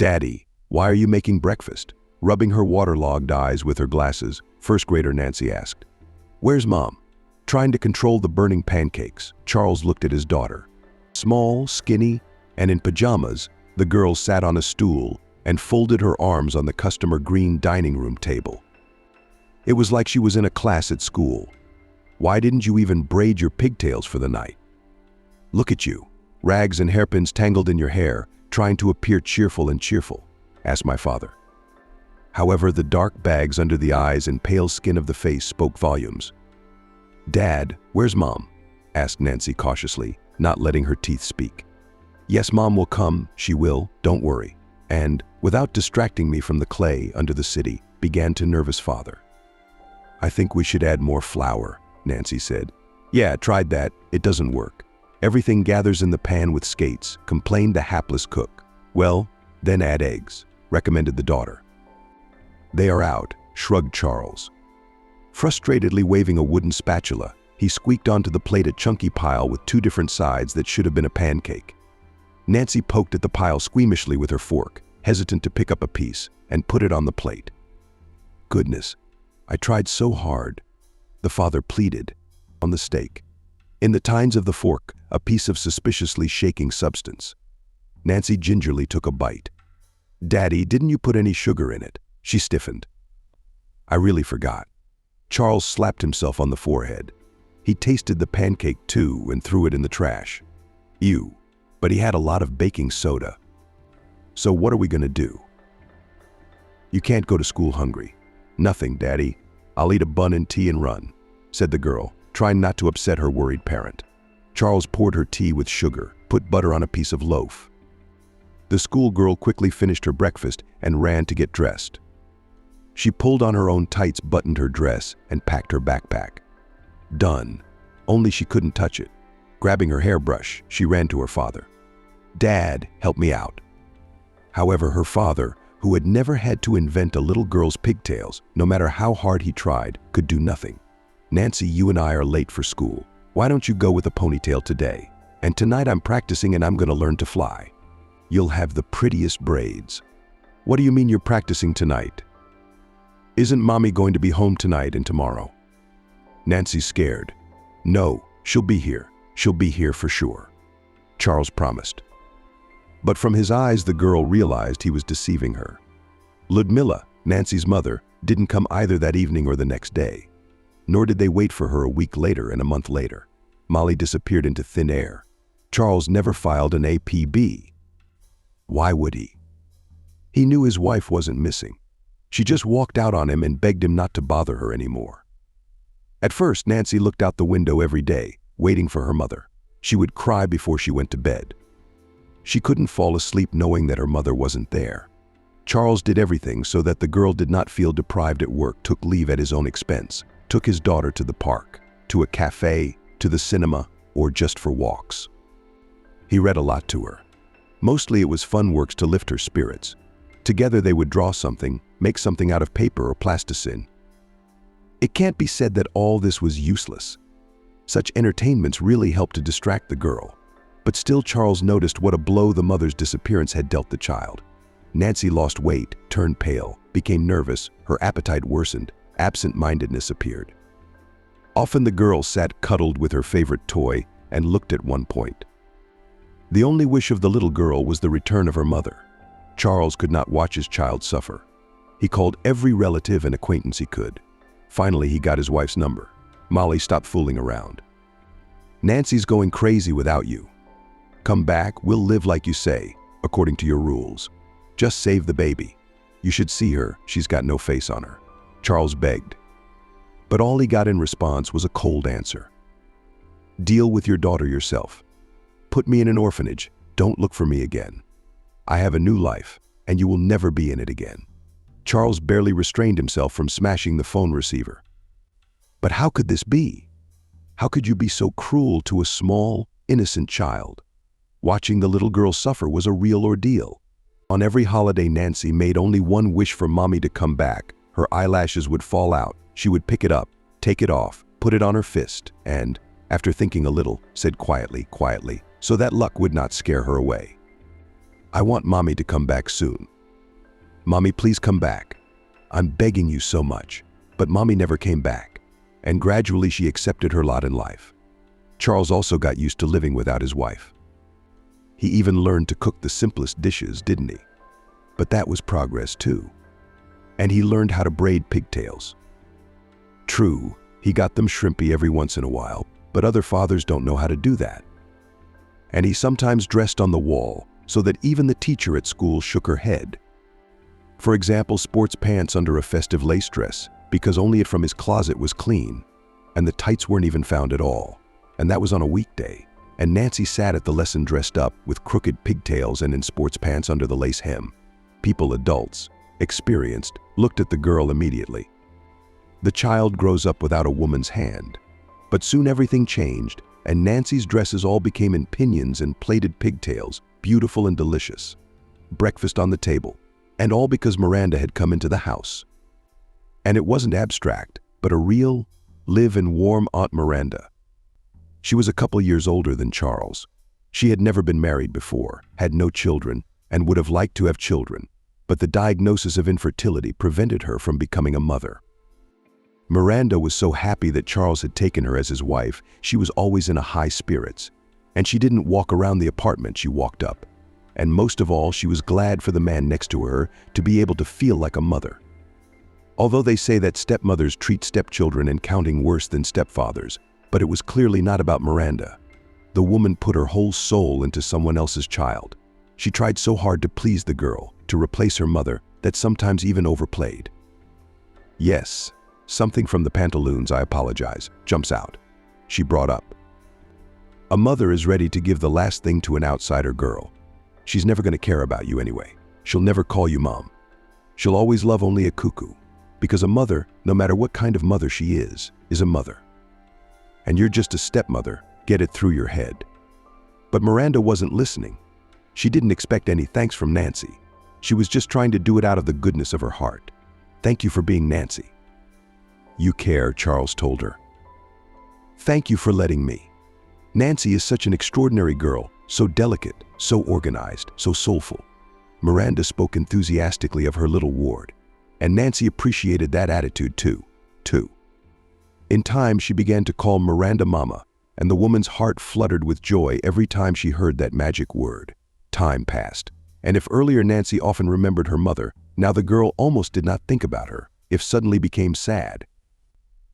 "Daddy, why are you making breakfast?" Rubbing her waterlogged eyes with her glasses, first grader Nancy asked. "Where's Mom?" Trying to control the burning pancakes, Charles looked at his daughter. Small, skinny, and in pajamas, the girl sat on a stool and folded her arms on the customer green dining room table. It was like she was in a class at school. "Why didn't you even braid your pigtails for the night?" "Look at you, rags and hairpins tangled in your hair, trying to appear cheerful and cheerful," asked my father. However, the dark bags under the eyes and pale skin of the face spoke volumes. "Dad, where's Mom?" asked Nancy cautiously, not letting her teeth speak. "Yes, Mom will come, she will, don't worry." And, without distracting me from the clay under the city, began to nervous father. "I think we should add more flour," Nancy said. "Yeah, tried that, it doesn't work. Everything gathers in the pan with skates," complained the hapless cook. "Well, then add eggs," recommended the daughter. "They are out," shrugged Charles. Frustratedly waving a wooden spatula, he squeaked onto the plate a chunky pile with two different sides that should have been a pancake. Nancy poked at the pile squeamishly with her fork, hesitant to pick up a piece, and put it on the plate. "Goodness, I tried so hard," the father pleaded, on the steak. In the tines of the fork, a piece of suspiciously shaking substance. Nancy gingerly took a bite. "Daddy, didn't you put any sugar in it?" She stiffened. "I really forgot." Charles slapped himself on the forehead. He tasted the pancake too and threw it in the trash. Ew, but he had a lot of baking soda. "So what are we gonna do?" "You can't go to school hungry." "Nothing, Daddy. I'll eat a bun and tea and run," said the girl, trying not to upset her worried parent. Charles poured her tea with sugar, put butter on a piece of loaf. The schoolgirl quickly finished her breakfast and ran to get dressed. She pulled on her own tights, buttoned her dress, and packed her backpack. Done. Only she couldn't touch it. Grabbing her hairbrush, she ran to her father. "Dad, help me out." However, her father, who had never had to invent a little girl's pigtails, no matter how hard he tried, could do nothing. "Nancy, you and I are late for school. Why don't you go with a ponytail today? And tonight I'm practicing and I'm gonna learn to fly. You'll have the prettiest braids." "What do you mean you're practicing tonight? Isn't Mommy going to be home tonight and tomorrow?" Nancy's scared. "No, she'll be here. She'll be here for sure," Charles promised. But from his eyes, the girl realized he was deceiving her. Ludmilla, Nancy's mother, didn't come either that evening or the next day. Nor did they wait for her a week later and a month later. Molly disappeared into thin air. Charles never filed an APB. Why would he? He knew his wife wasn't missing. She just walked out on him and begged him not to bother her anymore. At first, Nancy looked out the window every day, waiting for her mother. She would cry before she went to bed. She couldn't fall asleep knowing that her mother wasn't there. Charles did everything so that the girl did not feel deprived at work, took leave at his own expense, took his daughter to the park, to a cafe, to the cinema, or just for walks. He read a lot to her. Mostly it was fun works to lift her spirits. Together they would draw something, make something out of paper or plasticine. It can't be said that all this was useless. Such entertainments really helped to distract the girl. But still, Charles noticed what a blow the mother's disappearance had dealt the child. Nancy lost weight, turned pale, became nervous, her appetite worsened, absent-mindedness appeared. Often the girl sat cuddled with her favorite toy and looked at one point. The only wish of the little girl was the return of her mother. Charles could not watch his child suffer. He called every relative and acquaintance he could. Finally, he got his wife's number. "Molly, stop fooling around. Nancy's going crazy without you. Come back, we'll live like you say, according to your rules. Just save the baby. You should see her, she's got no face on her," Charles begged. But all he got in response was a cold answer. "Deal with your daughter yourself. Put me in an orphanage, don't look for me again. I have a new life, and you will never be in it again." Charles barely restrained himself from smashing the phone receiver. But how could this be? How could you be so cruel to a small, innocent child? Watching the little girl suffer was a real ordeal. On every holiday, Nancy made only one wish for Mommy to come back. Her eyelashes would fall out. She would pick it up, take it off, put it on her fist, and, after thinking a little, said quietly, so that luck would not scare her away, "I want Mommy to come back soon." "Mommy, please come back. I'm begging you so much." But Mommy never came back, and gradually she accepted her lot in life. Charles also got used to living without his wife. He even learned to cook the simplest dishes, didn't he? But that was progress too. And he learned how to braid pigtails. True, he got them shrimpy every once in a while, but other fathers don't know how to do that. And he sometimes dressed on the wall so that even the teacher at school shook her head. For example, sports pants under a festive lace dress, because only it from his closet was clean, and the tights weren't even found at all. And that was on a weekday. And Nancy sat at the lesson dressed up with crooked pigtails and in sports pants under the lace hem. People, adults, experienced, looked at the girl immediately. The child grows up without a woman's hand. But soon everything changed, and Nancy's dresses all became in pinions and plaited pigtails, beautiful and delicious. Breakfast on the table, and all because Miranda had come into the house. And it wasn't abstract, but a real, live and warm Aunt Miranda. She was a couple years older than Charles. She had never been married before, had no children, and would have liked to have children, but the diagnosis of infertility prevented her from becoming a mother. Miranda was so happy that Charles had taken her as his wife, she was always in a high spirits, and she didn't walk around the apartment, she walked up. And most of all, she was glad for the man next to her to be able to feel like a mother. Although they say that stepmothers treat stepchildren in counting worse than stepfathers, but it was clearly not about Miranda. The woman put her whole soul into someone else's child. She tried so hard to please the girl, to replace her mother, that sometimes even overplayed. Yes, something from the pantaloons, I apologize, jumps out. She brought up. A mother is ready to give the last thing to an outsider girl. She's never going to care about you anyway. She'll never call you mom. She'll always love only a cuckoo. Because a mother, no matter what kind of mother she is a mother. And you're just a stepmother, get it through your head. But Miranda wasn't listening. She didn't expect any thanks from Nancy. She was just trying to do it out of the goodness of her heart. Thank you for being Nancy. You care, Charles told her. Thank you for letting me. Nancy is such an extraordinary girl, so delicate, so organized, so soulful. Miranda spoke enthusiastically of her little ward, and Nancy appreciated that attitude too. In time, she began to call Miranda Mama, and the woman's heart fluttered with joy every time she heard that magic word. Time passed, and if earlier Nancy often remembered her mother, now the girl almost did not think about her, if suddenly became sad.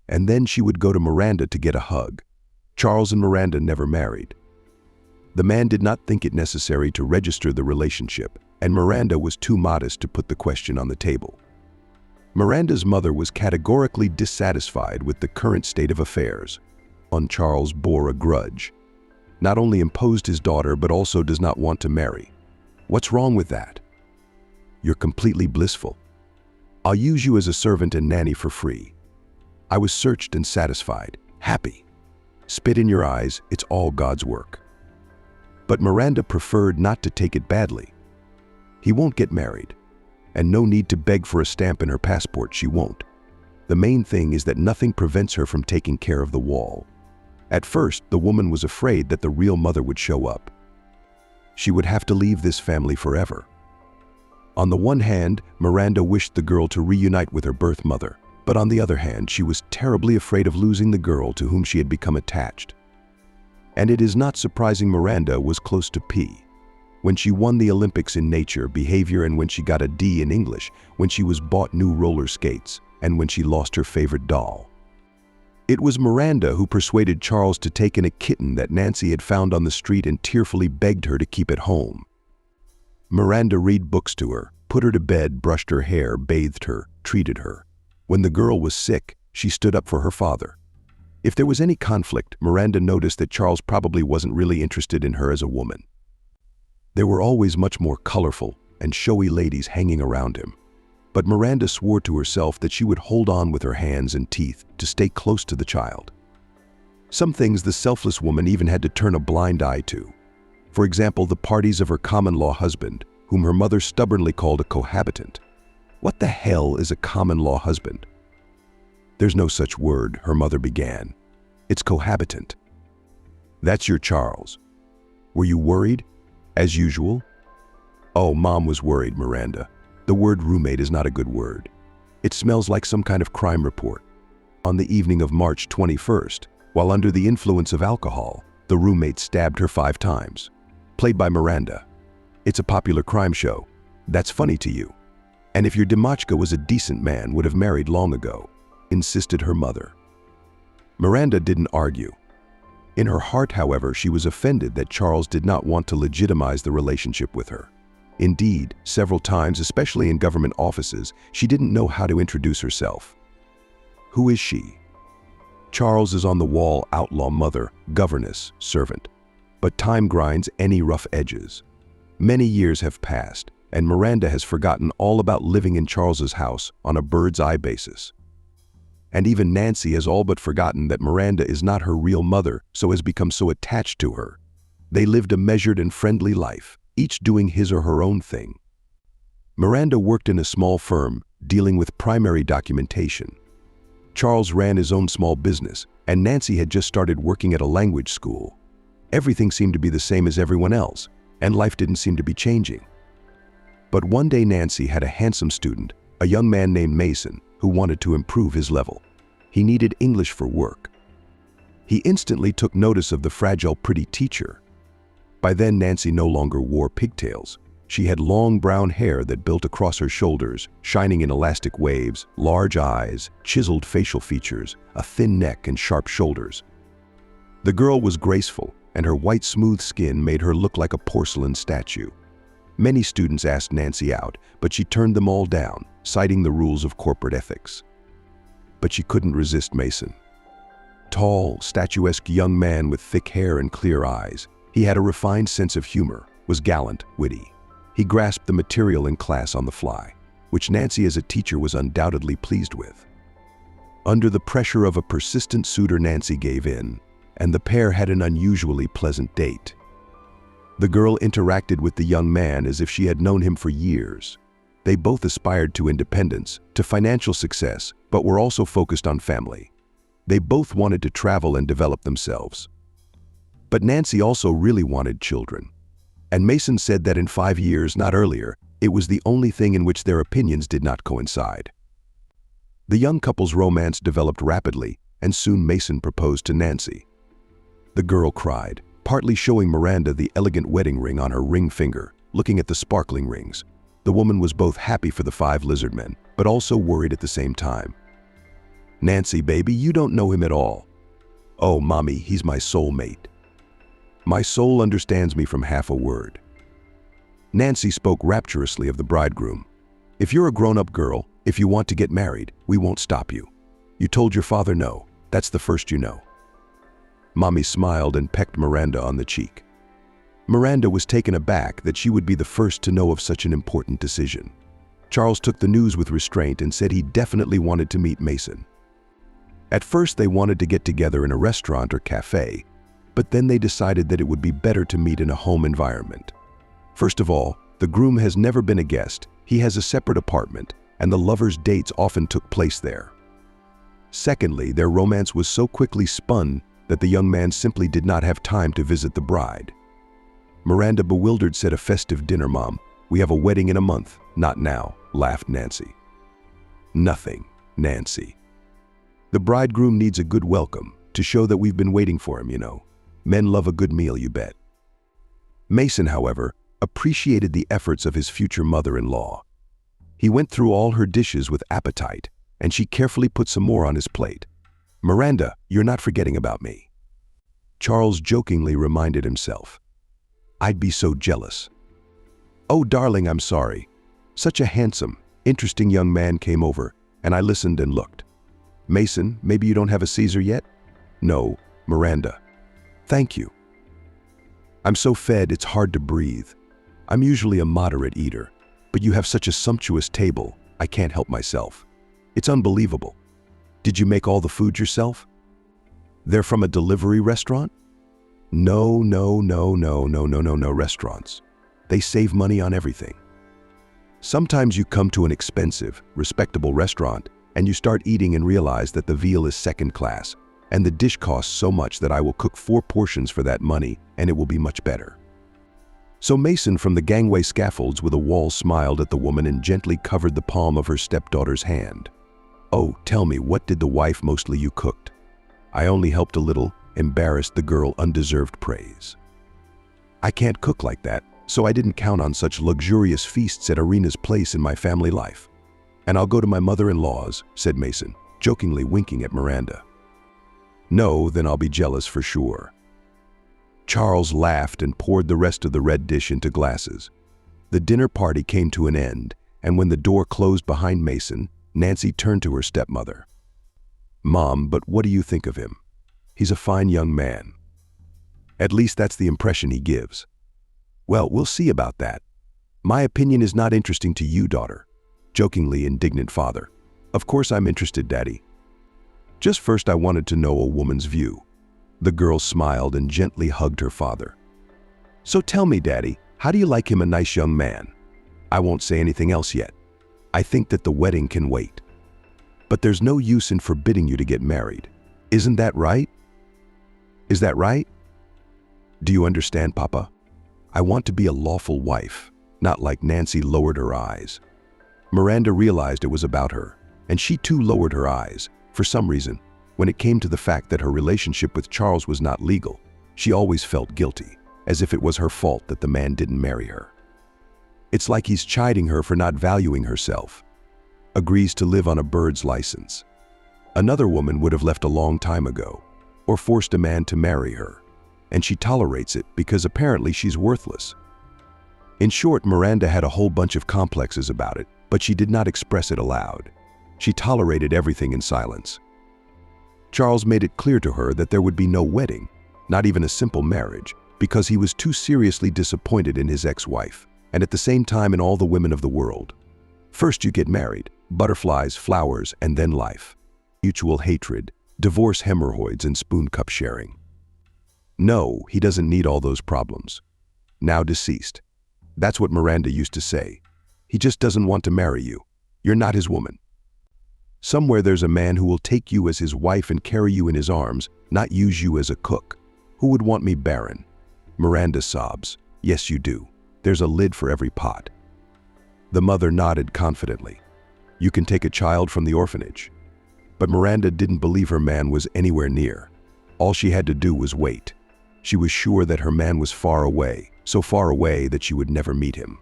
And then she would go to Miranda to get a hug. Charles and Miranda never married. The man did not think it necessary to register the relationship, and Miranda was too modest to put the question on the table. Miranda's mother was categorically dissatisfied with the current state of affairs. On Charles bore a grudge. Not only imposed his daughter, but also does not want to marry. What's wrong with that? You're completely blissful. I'll use you as a servant and nanny for free. I was searched and satisfied, happy. Spit in your eyes, it's all God's work. But Miranda preferred not to take it badly. He won't get married. And no need to beg for a stamp in her passport, she won't. The main thing is that nothing prevents her from taking care of the wall. At first, the woman was afraid that the real mother would show up. She would have to leave this family forever. On the one hand, Miranda wished the girl to reunite with her birth mother, but on the other hand, she was terribly afraid of losing the girl to whom she had become attached. And it is not surprising Miranda was close to P. When she won the Olympics in nature, behavior, and when she got a D in English, when she was bought new roller skates, and when she lost her favorite doll. It was Miranda who persuaded Charles to take in a kitten that Nancy had found on the street and tearfully begged her to keep it home. Miranda read books to her, put her to bed, brushed her hair, bathed her, treated her. When the girl was sick, she stood up for her father. If there was any conflict, Miranda noticed that Charles probably wasn't really interested in her as a woman. There were always much more colorful and showy ladies hanging around him. But Miranda swore to herself that she would hold on with her hands and teeth to stay close to the child. Some things the selfless woman even had to turn a blind eye to. For example, the parties of her common-law husband, whom her mother stubbornly called a cohabitant. What the hell is a common-law husband? There's no such word, her mother began. It's cohabitant. That's your Charles. Were you worried? As usual? Oh, Mom was worried, Miranda. The word roommate is not a good word. It smells like some kind of crime report. On the evening of March 21st, while under the influence of alcohol, the roommate stabbed her 5 times. Played by Miranda. It's a popular crime show. That's funny to you. And if your Demachka was a decent man, would have married long ago, insisted her mother. Miranda didn't argue. In her heart, however, she was offended that Charles did not want to legitimize the relationship with her. Indeed, several times, especially in government offices, she didn't know how to introduce herself. Who is she? Charles is on the wall, outlaw, mother, governess, servant. But time grinds any rough edges. Many years have passed, and Miranda has forgotten all about living in Charles's house on a bird's-eye basis. And even Nancy has all but forgotten that Miranda is not her real mother, so has become so attached to her. They lived a measured and friendly life, each doing his or her own thing. Miranda worked in a small firm, dealing with primary documentation. Charles ran his own small business, and Nancy had just started working at a language school. Everything seemed to be the same as everyone else, and life didn't seem to be changing. But one day Nancy had a handsome student, a young man named Mason, who wanted to improve his level. He needed English for work. He instantly took notice of the fragile, pretty teacher. By then, Nancy no longer wore pigtails. She had long brown hair that built across her shoulders, shining in elastic waves, large eyes, chiseled facial features, a thin neck and sharp shoulders. The girl was graceful, and her white, smooth skin made her look like a porcelain statue. Many students asked Nancy out, but she turned them all down, citing the rules of corporate ethics. But she couldn't resist Mason. Tall, statuesque young man with thick hair and clear eyes, he had a refined sense of humor, was gallant, witty. He grasped the material in class on the fly, which Nancy as a teacher was undoubtedly pleased with. Under the pressure of a persistent suitor, Nancy gave in, and the pair had an unusually pleasant date. The girl interacted with the young man as if she had known him for years. They both aspired to independence, to financial success, but were also focused on family. They both wanted to travel and develop themselves. But Nancy also really wanted children. And Mason said that in 5 years, not earlier, it was the only thing in which their opinions did not coincide. The young couple's romance developed rapidly, and soon Mason proposed to Nancy. The girl cried, partly showing Miranda the elegant wedding ring on her ring finger, looking at the sparkling rings. The woman was both happy for the 5 lizard men, but also worried at the same time. "Nancy, baby, you don't know him at all." "Oh, mommy, he's my soulmate. My soul understands me from half a word." Nancy spoke rapturously of the bridegroom. "If you're a grown-up girl, if you want to get married, we won't stop you. You told your father no. That's the first you know." Mommy smiled and pecked Miranda on the cheek. Miranda was taken aback that she would be the first to know of such an important decision. Charles took the news with restraint and said he definitely wanted to meet Mason. At first, they wanted to get together in a restaurant or cafe, but then they decided that it would be better to meet in a home environment. First of all, the groom has never been a guest. He has a separate apartment, and the lovers' dates often took place there. Secondly, their romance was so quickly spun that the young man simply did not have time to visit the bride. Miranda, bewildered, said, "A festive dinner, Mom. We have a wedding in a month." "Not now," laughed Nancy. "Nothing, Nancy. The bridegroom needs a good welcome to show that we've been waiting for him, you know. Men love a good meal, you bet." Mason, however, appreciated the efforts of his future mother-in-law. He went through all her dishes with appetite, and she carefully put some more on his plate. "Miranda, you're not forgetting about me." Charles jokingly reminded himself. "I'd be so jealous." "Oh, darling, I'm sorry." Such a handsome, interesting young man came over, and I listened and looked. "Mason, maybe you don't have a Caesar yet?" "No, Miranda." "Thank you." "I'm so fed it's hard to breathe. I'm usually a moderate eater, but you have such a sumptuous table, I can't help myself. It's unbelievable. Did you make all the food yourself?" "They're from a delivery restaurant?" No restaurants. They save money on everything. Sometimes you come to an expensive, respectable restaurant and you start eating and realize that the veal is second class and the dish costs so much that I will cook 4 portions for that money and it will be much better. So Mason from the gangway scaffolds with a wall smiled at the woman and gently covered the palm of her stepdaughter's hand. "Oh, tell me, what did the wife mostly you cooked?" "I only helped a little," embarrassed the girl, undeserved praise. "I can't cook like that, so I didn't count on such luxurious feasts at Arena's place in my family life. And I'll go to my mother-in-law's," said Mason, jokingly winking at Miranda. "No, then I'll be jealous for sure." Charles laughed and poured the rest of the red dish into glasses. The dinner party came to an end, and when the door closed behind Mason, Nancy turned to her stepmother. "Mom, but what do you think of him? He's a fine young man. At least that's the impression he gives." "Well, we'll see about that. My opinion is not interesting to you, daughter," jokingly indignant father. "Of course I'm interested, Daddy. Just first I wanted to know a woman's view." The girl smiled and gently hugged her father. "So tell me, Daddy, how do you like him, a nice young man?" "I won't say anything else yet. I think that the wedding can wait. But there's no use in forbidding you to get married. Isn't that right? Is that right? Do you understand, Papa? I want to be a lawful wife," not like Nancy lowered her eyes. Miranda realized it was about her, and she too lowered her eyes. For some reason, when it came to the fact that her relationship with Charles was not legal, she always felt guilty, as if it was her fault that the man didn't marry her. It's like he's chiding her for not valuing herself. Agrees to live on a bird's license. Another woman would have left a long time ago, or forced a man to marry her, and she tolerates it because apparently she's worthless. In short, Miranda had a whole bunch of complexes about it, but she did not express it aloud. She tolerated everything in silence. Charles made it clear to her that there would be no wedding, not even a simple marriage, because he was too seriously disappointed in his ex-wife, and at the same time in all the women of the world. First you get married, butterflies, flowers, and then life. Mutual hatred, divorce, hemorrhoids, and spoon cup sharing. No, he doesn't need all those problems. Now deceased. That's what Miranda used to say. He just doesn't want to marry you. You're not his woman. Somewhere there's a man who will take you as his wife and carry you in his arms, not use you as a cook. Who would want me barren? Miranda sobs. Yes, you do. There's a lid for every pot. The mother nodded confidently. You can take a child from the orphanage. But Miranda didn't believe her man was anywhere near. All she had to do was wait. She was sure that her man was far away, so far away that she would never meet him.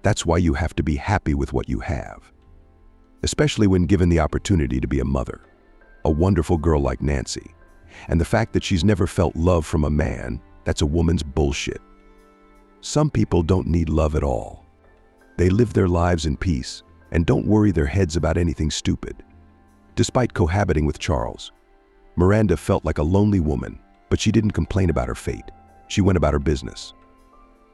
That's why you have to be happy with what you have. Especially when given the opportunity to be a mother. A wonderful girl like Nancy. And the fact that she's never felt love from a man, that's a woman's bullshit. Some people don't need love at all. They live their lives in peace and don't worry their heads about anything stupid. Despite cohabiting with Charles, Miranda felt like a lonely woman, but she didn't complain about her fate. She went about her business.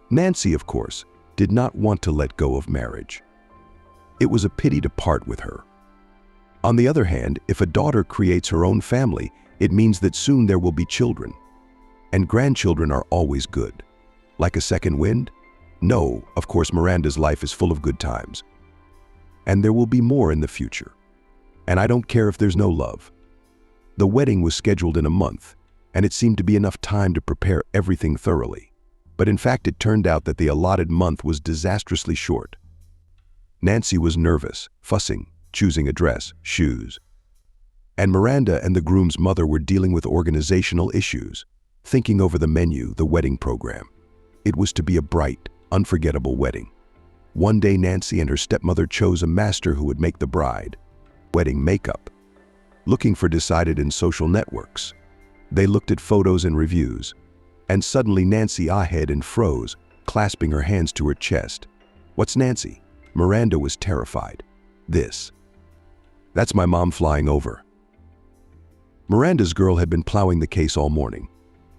Nancy, of course, did not want to let go of marriage. It was a pity to part with her. On the other hand, if a daughter creates her own family, it means that soon there will be children. And grandchildren are always good. Like a second wind? No, of course Miranda's life is full of good times. And there will be more in the future. And I don't care if there's no love. The wedding was scheduled in a month, and it seemed to be enough time to prepare everything thoroughly. But in fact, it turned out that the allotted month was disastrously short. Nancy was nervous, fussing, choosing a dress, shoes. And Miranda and the groom's mother were dealing with organizational issues, thinking over the menu, the wedding program. It was to be a bright, unforgettable wedding. One day Nancy and her stepmother chose a master who would make the bride wedding makeup. Looking for decided in social networks. They looked at photos and reviews, and suddenly Nancy ahed and froze, clasping her hands to her chest. What's Nancy? Miranda was terrified. That's my mom flying over. Miranda's girl had been plowing the case all morning.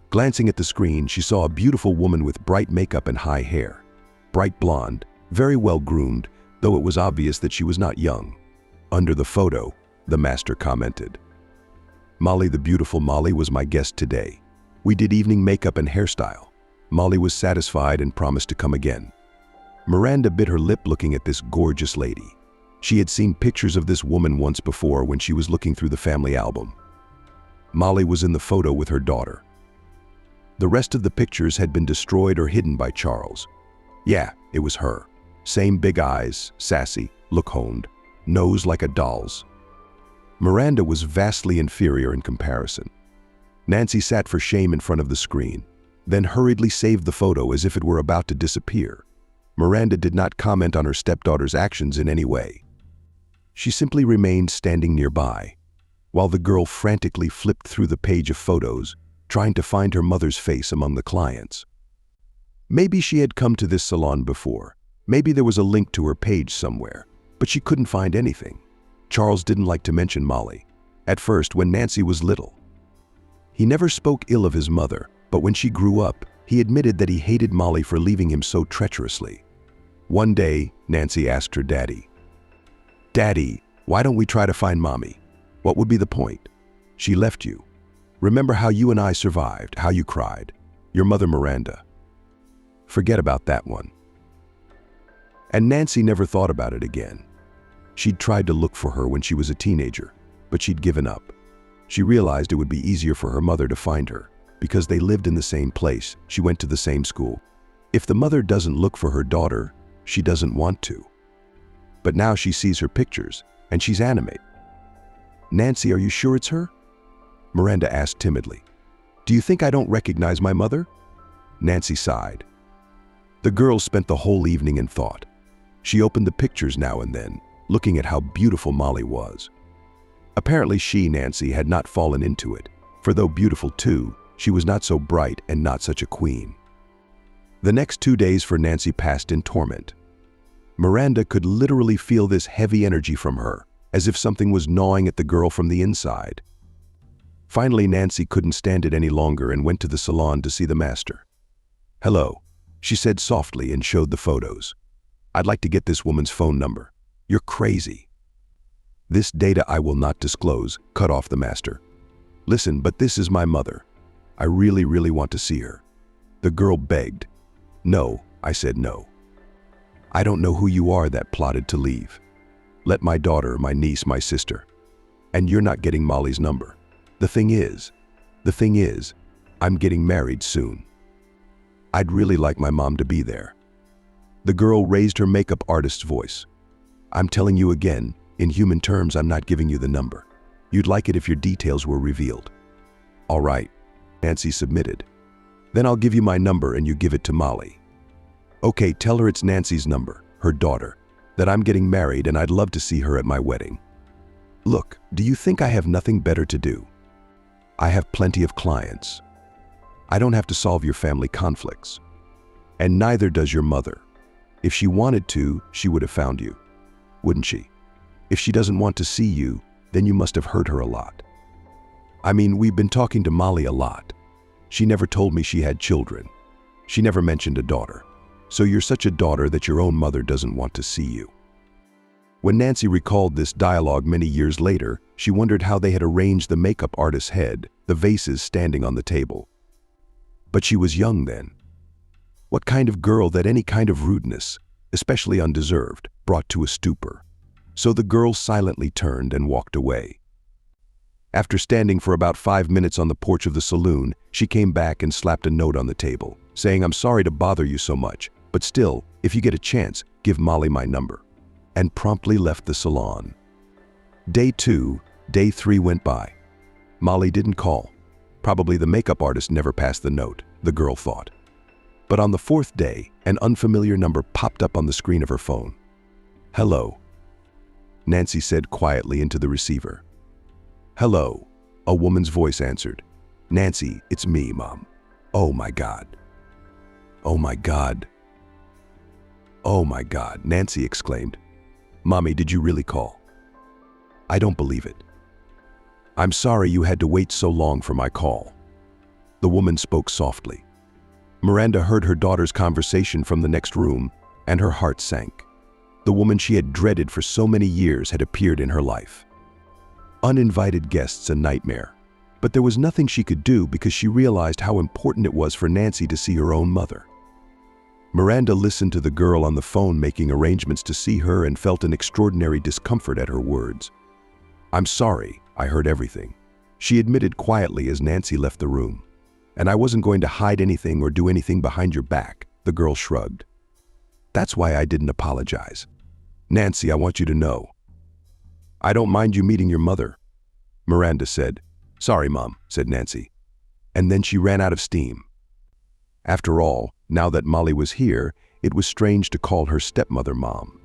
Glancing at the screen, she saw a beautiful woman with bright makeup and high hair. Bright blonde, very well groomed, though it was obvious that she was not young. Under the photo, the master commented. Molly, the beautiful Molly, was my guest today. We did evening makeup and hairstyle. Molly was satisfied and promised to come again. Miranda bit her lip looking at this gorgeous lady. She had seen pictures of this woman once before when she was looking through the family album. Molly was in the photo with her daughter. The rest of the pictures had been destroyed or hidden by Charles. Yeah, it was her. Same big eyes, sassy, look honed, nose like a doll's. Miranda was vastly inferior in comparison. Nancy sat for shame in front of the screen, then hurriedly saved the photo as if it were about to disappear. Miranda did not comment on her stepdaughter's actions in any way. She simply remained standing nearby, while the girl frantically flipped through the page of photos, trying to find her mother's face among the clients. Maybe she had come to this salon before. Maybe there was a link to her page somewhere, but she couldn't find anything. Charles didn't like to mention Molly. At first, when Nancy was little. He never spoke ill of his mother, but when she grew up, he admitted that he hated Molly for leaving him so treacherously. One day, Nancy asked her daddy, "Daddy, why don't we try to find Mommy? What would be the point? She left you. Remember how you and I survived, how you cried. Your mother Miranda. Forget about that one." And Nancy never thought about it again. She'd tried to look for her when she was a teenager, but she'd given up. She realized it would be easier for her mother to find her, because they lived in the same place, she went to the same school. If the mother doesn't look for her daughter, she doesn't want to. But now she sees her pictures, and she's animated. "Nancy, are you sure it's her?" Miranda asked timidly. "Do you think I don't recognize my mother?" Nancy sighed. The girl spent the whole evening in thought. She opened the pictures now and then, looking at how beautiful Molly was. Apparently she, Nancy, had not fallen into it, for though beautiful too, she was not so bright and not such a queen. The next 2 days for Nancy passed in torment. Miranda could literally feel this heavy energy from her, as if something was gnawing at the girl from the inside. Finally, Nancy couldn't stand it any longer and went to the salon to see the master. "Hello," she said softly and showed the photos. "I'd like to get this woman's phone number." "You're crazy." "This data I will not disclose," cut off the master. "Listen, but this is my mother. I really want to see her." The girl begged. "No," I said no. "I don't know who you are that plotted to leave. Let my daughter, my niece, my sister. And you're not getting Molly's number. The thing is, I'm getting married soon. I'd really like my mom to be there." The girl raised her makeup artist's voice. "I'm telling you again, in human terms, I'm not giving you the number. You'd like it if your details were revealed." "All right," Nancy submitted. "Then I'll give you my number and you give it to Molly." "Okay, tell her it's Nancy's number, her daughter, that I'm getting married and I'd love to see her at my wedding. Look, do you think I have nothing better to do? I have plenty of clients. I don't have to solve your family conflicts. And neither does your mother. If she wanted to, she would have found you, wouldn't she? If she doesn't want to see you, then you must have hurt her a lot. I mean, we've been talking to Molly a lot. She never told me she had children. She never mentioned a daughter. So you're such a daughter that your own mother doesn't want to see you." When Nancy recalled this dialogue many years later, she wondered how they had arranged the makeup artist's head, the vases standing on the table. But she was young then. What kind of girl that any kind of rudeness, especially undeserved, brought to a stupor? So the girl silently turned and walked away. After standing for about 5 minutes on the porch of the saloon, she came back and slapped a note on the table, saying, "I'm sorry to bother you so much, but still, if you get a chance, give Molly my number," and promptly left the salon. Day 2, day 3 went by. Molly didn't call. Probably the makeup artist never passed the note, the girl thought. But on the 4th day, an unfamiliar number popped up on the screen of her phone. "Hello," Nancy said quietly into the receiver. "Hello," a woman's voice answered. "Nancy, it's me, Mom." "Oh my God. Oh my God. Oh my God," Nancy exclaimed. "Mommy, did you really call? I don't believe it. I'm sorry you had to wait so long for my call." The woman spoke softly. Miranda heard her daughter's conversation from the next room, and her heart sank. The woman she had dreaded for so many years had appeared in her life. Uninvited guests a nightmare, but there was nothing she could do because she realized how important it was for Nancy to see her own mother. Miranda listened to the girl on the phone making arrangements to see her and felt an extraordinary discomfort at her words. "I'm sorry, I heard everything," she admitted quietly as Nancy left the room. And I wasn't going to hide anything or do anything behind your back, the girl shrugged. That's why I didn't apologize. Nancy, I want you to know. I don't mind you meeting your mother, Miranda said. Sorry, Mom, said Nancy. And then she ran out of steam. After all, now that Molly was here, it was strange to call her stepmother Mom.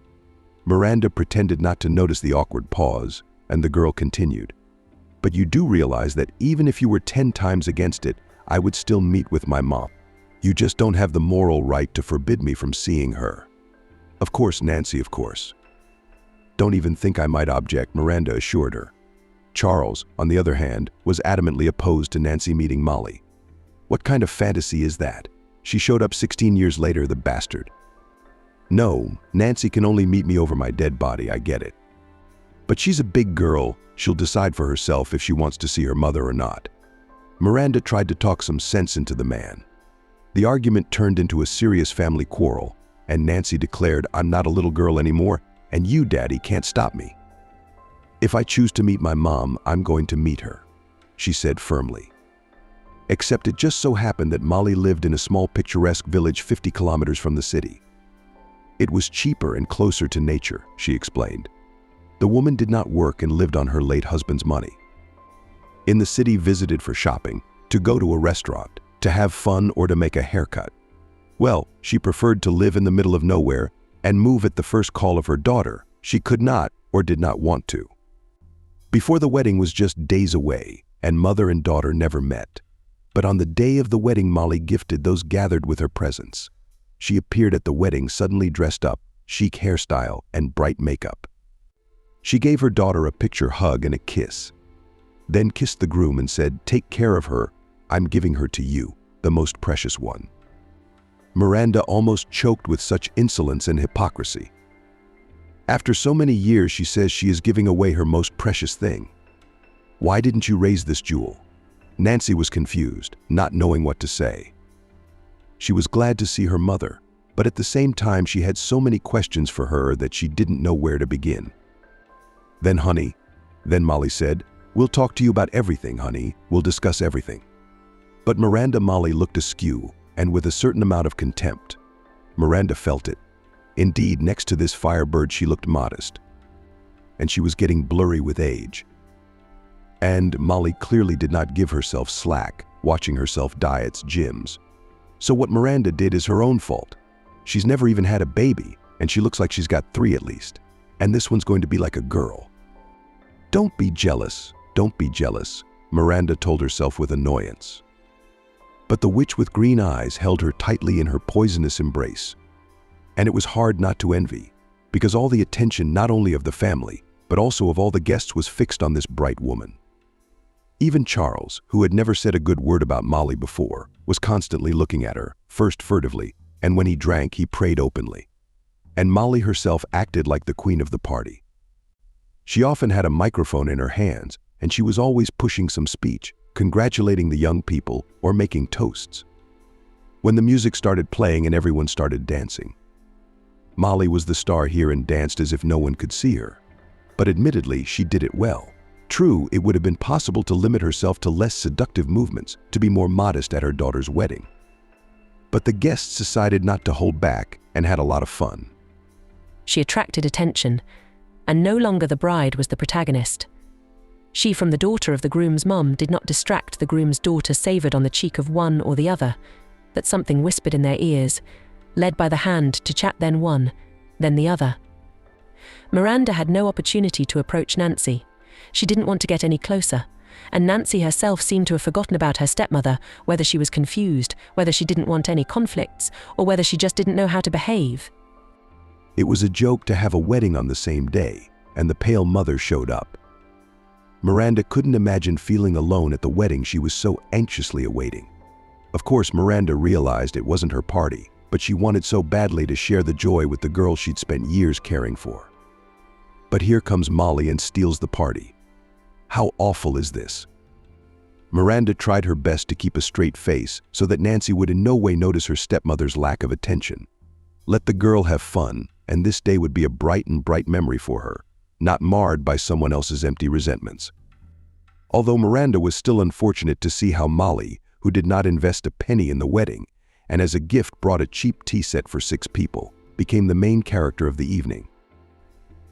Miranda pretended not to notice the awkward pause, and the girl continued. But you do realize that even if you were 10 times against it, I would still meet with my mom. You just don't have the moral right to forbid me from seeing her. Of course, Nancy, of course. Don't even think I might object, Miranda assured her. Charles, on the other hand, was adamantly opposed to Nancy meeting Molly. What kind of fantasy is that? She showed up 16 years later, the bastard. No, Nancy can only meet me over my dead body, I get it. But she's a big girl, she'll decide for herself if she wants to see her mother or not. Miranda tried to talk some sense into the man. The argument turned into a serious family quarrel, and Nancy declared, I'm not a little girl anymore, and you, Daddy, can't stop me. If I choose to meet my mom, I'm going to meet her, she said firmly. Except it just so happened that Molly lived in a small picturesque village 50 kilometers from the city. It was cheaper and closer to nature, she explained. The woman did not work and lived on her late husband's money. In the city, visited for shopping, to go to a restaurant, to have fun, or to make a haircut. Well, she preferred to live in the middle of nowhere and move at the first call of her daughter. She could not or did not want to. Before the wedding was just days away, and mother and daughter never met. But on the day of the wedding, Molly gifted those gathered with her presence. She appeared at the wedding suddenly dressed up, chic hairstyle, and bright makeup. She gave her daughter a picture hug and a kiss, then kissed the groom and said, "Take care of her, I'm giving her to you, the most precious one." Miranda almost choked with such insolence and hypocrisy. After so many years, she says she is giving away her most precious thing. Why didn't you raise this jewel? Nancy was confused, not knowing what to say. She was glad to see her mother, but at the same time she had so many questions for her that she didn't know where to begin. Then Molly said, "We'll talk to you about everything, honey. We'll discuss everything." But Molly looked askew, and with a certain amount of contempt. Miranda felt it. Indeed, next to this firebird she looked modest. And she was getting blurry with age. And Molly clearly did not give herself slack, watching herself diets, gyms. So what Miranda did is her own fault. She's never even had a baby, and she looks like she's got 3 at least. And this one's going to be like a girl. Don't be jealous, Miranda told herself with annoyance. But the witch with green eyes held her tightly in her poisonous embrace. And it was hard not to envy, because all the attention not only of the family, but also of all the guests was fixed on this bright woman. Even Charles, who had never said a good word about Molly before, was constantly looking at her, first furtively, and when he drank, he prayed openly. And Molly herself acted like the queen of the party. She often had a microphone in her hands, and she was always pushing some speech, congratulating the young people or making toasts. When the music started playing and everyone started dancing, Molly was the star here and danced as if no one could see her. But admittedly, she did it well. True, it would have been possible to limit herself to less seductive movements, to be more modest at her daughter's wedding. But the guests decided not to hold back and had a lot of fun. She attracted attention, and no longer the bride was the protagonist. She, from the daughter of the groom's mum, did not distract the groom's daughter, savored on the cheek of one or the other, that something whispered in their ears, led by the hand to chat then one, then the other. Miranda had no opportunity to approach Nancy. She didn't want to get any closer, and Nancy herself seemed to have forgotten about her stepmother, whether she was confused, whether she didn't want any conflicts, or whether she just didn't know how to behave. It was a joke to have a wedding on the same day, and the pale mother showed up. Miranda couldn't imagine feeling alone at the wedding she was so anxiously awaiting. Of course, Miranda realized it wasn't her party, but she wanted so badly to share the joy with the girl she'd spent years caring for. But here comes Molly and steals the party. How awful is this? Miranda tried her best to keep a straight face so that Nancy would in no way notice her stepmother's lack of attention. Let the girl have fun, and this day would be a bright memory for her, not marred by someone else's empty resentments. Although Miranda was still unfortunate to see how Molly, who did not invest a penny in the wedding, and as a gift brought a cheap tea set for 6 people, became the main character of the evening.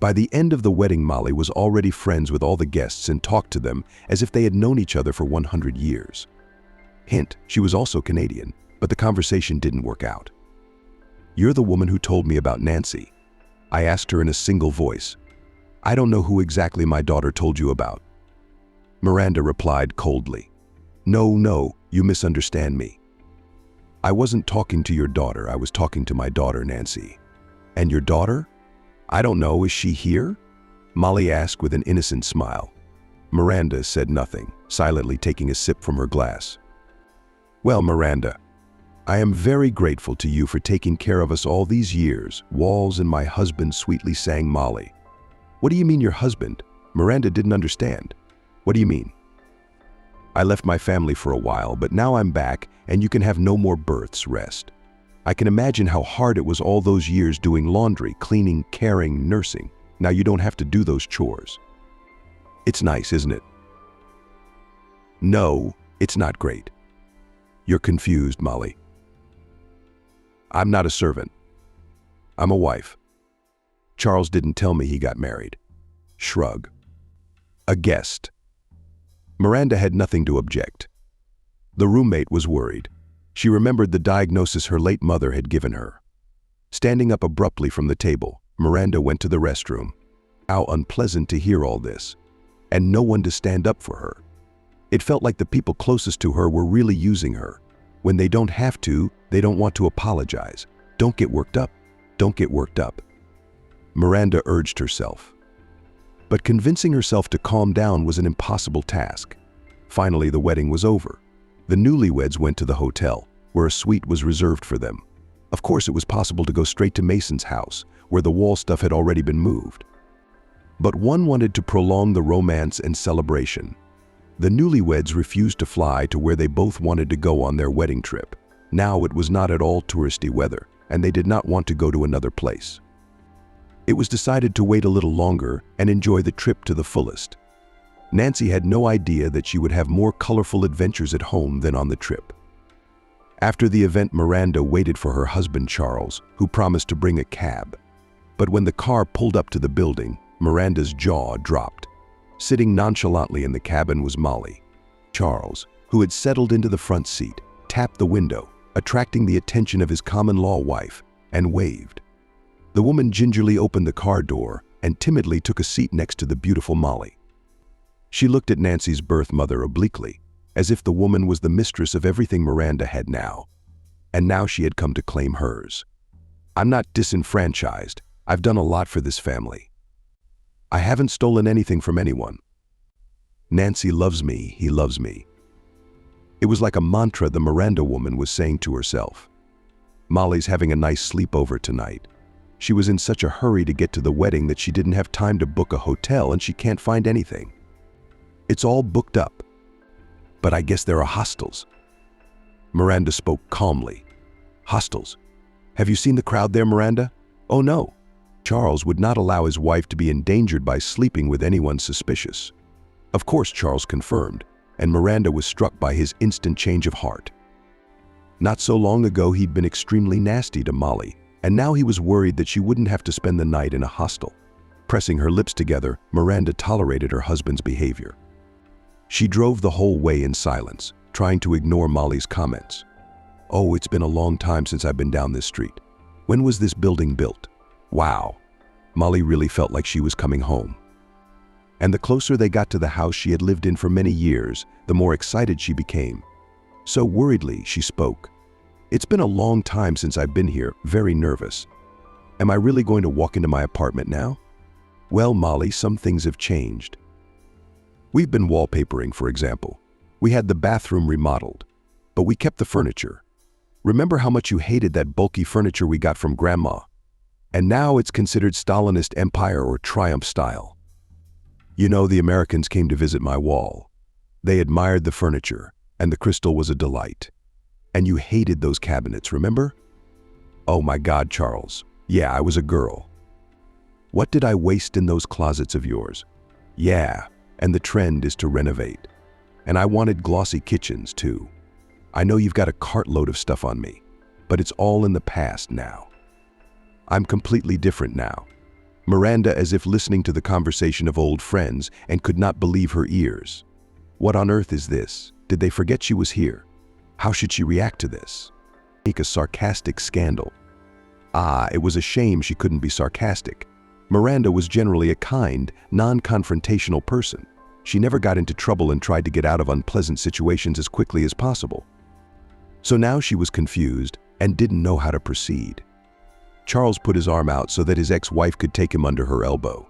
By the end of the wedding, Molly was already friends with all the guests and talked to them as if they had known each other for 100 years. Hint, she was also Canadian, but the conversation didn't work out. "You're the woman who told me about Nancy," I asked her in a single voice. "I don't know who exactly my daughter told you about." Miranda replied coldly, No, you misunderstand me. I wasn't talking to your daughter, I was talking to my daughter, Nancy." "And your daughter?" "I don't know, is she here?" Molly asked with an innocent smile. Miranda said nothing, silently taking a sip from her glass. "Well, Miranda, I am very grateful to you for taking care of us all these years, Walls and my husband," sweetly sang Molly. "What do you mean, your husband?" Miranda didn't understand. "What do you mean?" "I left my family for a while, but now I'm back and you can have no more births, rest. I can imagine how hard it was all those years doing laundry, cleaning, caring, nursing. Now you don't have to do those chores. It's nice, isn't it?" "No, it's not great." "You're confused, Molly. I'm not a servant. I'm a wife. Charles didn't tell me he got married." Shrug. "A guest." Miranda had nothing to object. The roommate was worried. She remembered the diagnosis her late mother had given her. Standing up abruptly from the table, Miranda went to the restroom. How unpleasant to hear all this, and no one to stand up for her. It felt like the people closest to her were really using her. When they don't have to, they don't want to apologize. Don't get worked up. Don't get worked up. Miranda urged herself. But convincing herself to calm down was an impossible task. Finally, the wedding was over. The newlyweds went to the hotel, where a suite was reserved for them. Of course, it was possible to go straight to Mason's house, where the wall stuff had already been moved. But one wanted to prolong the romance and celebration. The newlyweds refused to fly to where they both wanted to go on their wedding trip. Now it was not at all touristy weather, and they did not want to go to another place. It was decided to wait a little longer and enjoy the trip to the fullest. Nancy had no idea that she would have more colorful adventures at home than on the trip. After the event, Miranda waited for her husband Charles, who promised to bring a cab. But when the car pulled up to the building, Miranda's jaw dropped. Sitting nonchalantly in the cabin was Molly. Charles, who had settled into the front seat, tapped the window, attracting the attention of his common-law wife, and waved. The woman gingerly opened the car door and timidly took a seat next to the beautiful Molly. She looked at Nancy's birth mother obliquely, as if the woman was the mistress of everything Miranda had now. And now she had come to claim hers. "I'm not disenfranchised. I've done a lot for this family. I haven't stolen anything from anyone. Nancy loves me, he loves me." It was like a mantra the Miranda woman was saying to herself. "Molly's having a nice sleepover tonight. She was in such a hurry to get to the wedding that she didn't have time to book a hotel and she can't find anything. It's all booked up. But I guess there are hostels." Miranda spoke calmly. "Hostels? Have you seen the crowd there, Miranda?" "Oh no." Charles would not allow his wife to be endangered by sleeping with anyone suspicious. Of course, Charles confirmed, and Miranda was struck by his instant change of heart. Not so long ago, he'd been extremely nasty to Molly, and now he was worried that she wouldn't have to spend the night in a hostel. Pressing her lips together, Miranda tolerated her husband's behavior. She drove the whole way in silence, trying to ignore Molly's comments. "Oh, it's been a long time since I've been down this street. When was this building built? Wow." Molly really felt like she was coming home. And the closer they got to the house she had lived in for many years, the more excited she became. So worriedly, she spoke. "It's been a long time since I've been here, very nervous. Am I really going to walk into my apartment now?" "Well, Molly, some things have changed. We've been wallpapering, for example. We had the bathroom remodeled, but we kept the furniture. Remember how much you hated that bulky furniture we got from Grandma? And now it's considered Stalinist Empire or Triumph style. You know, the Americans came to visit my wall. They admired the furniture, and the crystal was a delight. And you hated those cabinets, remember?" "Oh my God, Charles. Yeah, I was a girl. What did I waste in those closets of yours?" "Yeah, and the trend is to renovate. And I wanted glossy kitchens too. I know you've got a cartload of stuff on me, but it's all in the past now. I'm completely different now. Miranda, as if listening to the conversation of old friends, and could not believe her ears. What on earth is this? Did they forget she was here? How should she react to this? Make a sarcastic scandal. It was a shame she couldn't be sarcastic. Miranda was generally a kind, non-confrontational person. She never got into trouble and tried to get out of unpleasant situations as quickly as possible. So now she was confused and didn't know how to proceed. Charles put his arm out so that his ex-wife could take him under her elbow.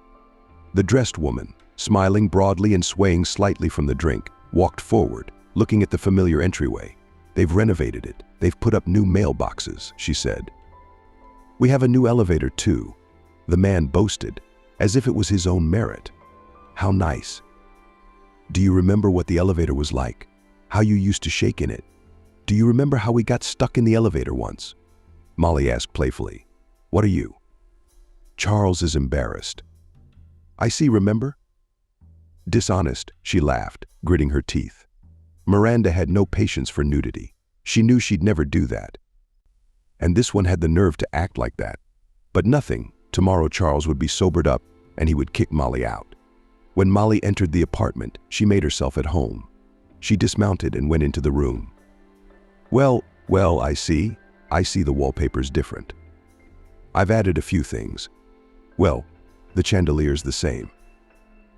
The dressed woman, smiling broadly and swaying slightly from the drink, walked forward, looking at the familiar entryway. They've renovated it. They've put up new mailboxes, she said. We have a new elevator too, the man boasted, as if it was his own merit. How nice. Do you remember what the elevator was like? How you used to shake in it? Do you remember how we got stuck in the elevator once? Molly asked playfully. What are you? Charles is embarrassed. I see, remember? Dishonest, she laughed, gritting her teeth. Miranda had no patience for nudity. She knew she'd never do that. And this one had the nerve to act like that. But nothing. Tomorrow Charles would be sobered up and he would kick Molly out. When Molly entered the apartment, she made herself at home. She dismounted and went into the room. Well, I see the wallpaper's different. I've added a few things. Well, the chandelier's the same.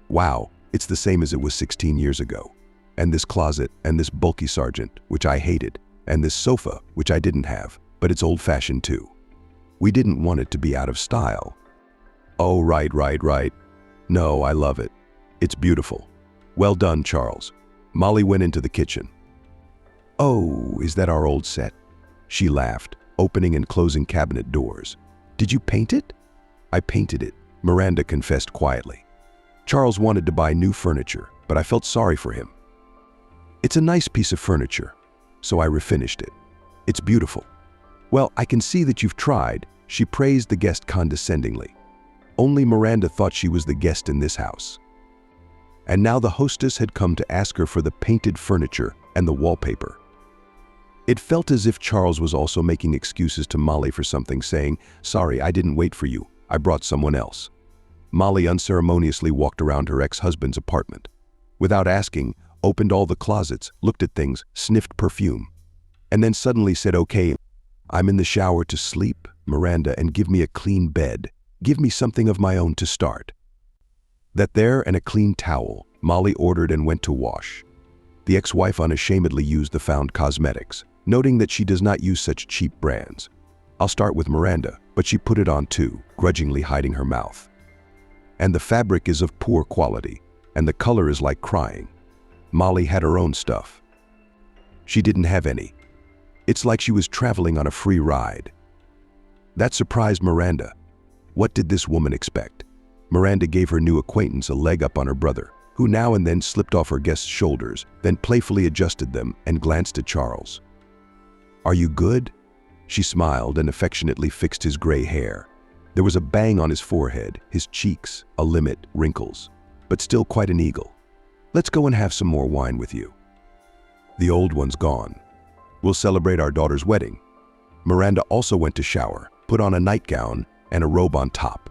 Wow, it's the same as it was 16 years ago. And this closet, and this bulky sergeant, which I hated, and this sofa, which I didn't have, but it's old-fashioned too. We didn't want it to be out of style. Oh, right. No, I love it. It's beautiful. Well done, Charles. Molly went into the kitchen. Oh, is that our old set? She laughed, opening and closing cabinet doors. Did you paint it? I painted it, Miranda confessed quietly. Charles wanted to buy new furniture, but I felt sorry for him. It's a nice piece of furniture, so I refinished it. It's beautiful. Well, I can see that you've tried, she praised the guest condescendingly. Only Miranda thought she was the guest in this house. And now the hostess had come to ask her for the painted furniture and the wallpaper. It felt as if Charles was also making excuses to Molly for something, saying, Sorry, I didn't wait for you. I brought someone else. Molly unceremoniously walked around her ex-husband's apartment. Without asking, opened all the closets, looked at things, sniffed perfume, and then suddenly said, Okay, I'm in the shower to sleep, Miranda, and give me a clean bed. Give me something of my own to start. That there and a clean towel, Molly ordered and went to wash. The ex-wife unashamedly used the found cosmetics, noting that she does not use such cheap brands. I'll start with Miranda, but she put it on too, grudgingly hiding her mouth. And the fabric is of poor quality, and the color is like crying. Molly had her own stuff. She didn't have any. It's like she was traveling on a free ride. That surprised Miranda. What did this woman expect? Miranda gave her new acquaintance a leg up on her brother, who now and then slipped off her guest's shoulders, then playfully adjusted them and glanced at Charles. Are you good? She smiled and affectionately fixed his gray hair. There was a bang on his forehead, his cheeks, a limit, wrinkles, but still quite an eagle. Let's go and have some more wine with you. The old one's gone. We'll celebrate our daughter's wedding. Miranda also went to shower, put on a nightgown and a robe on top.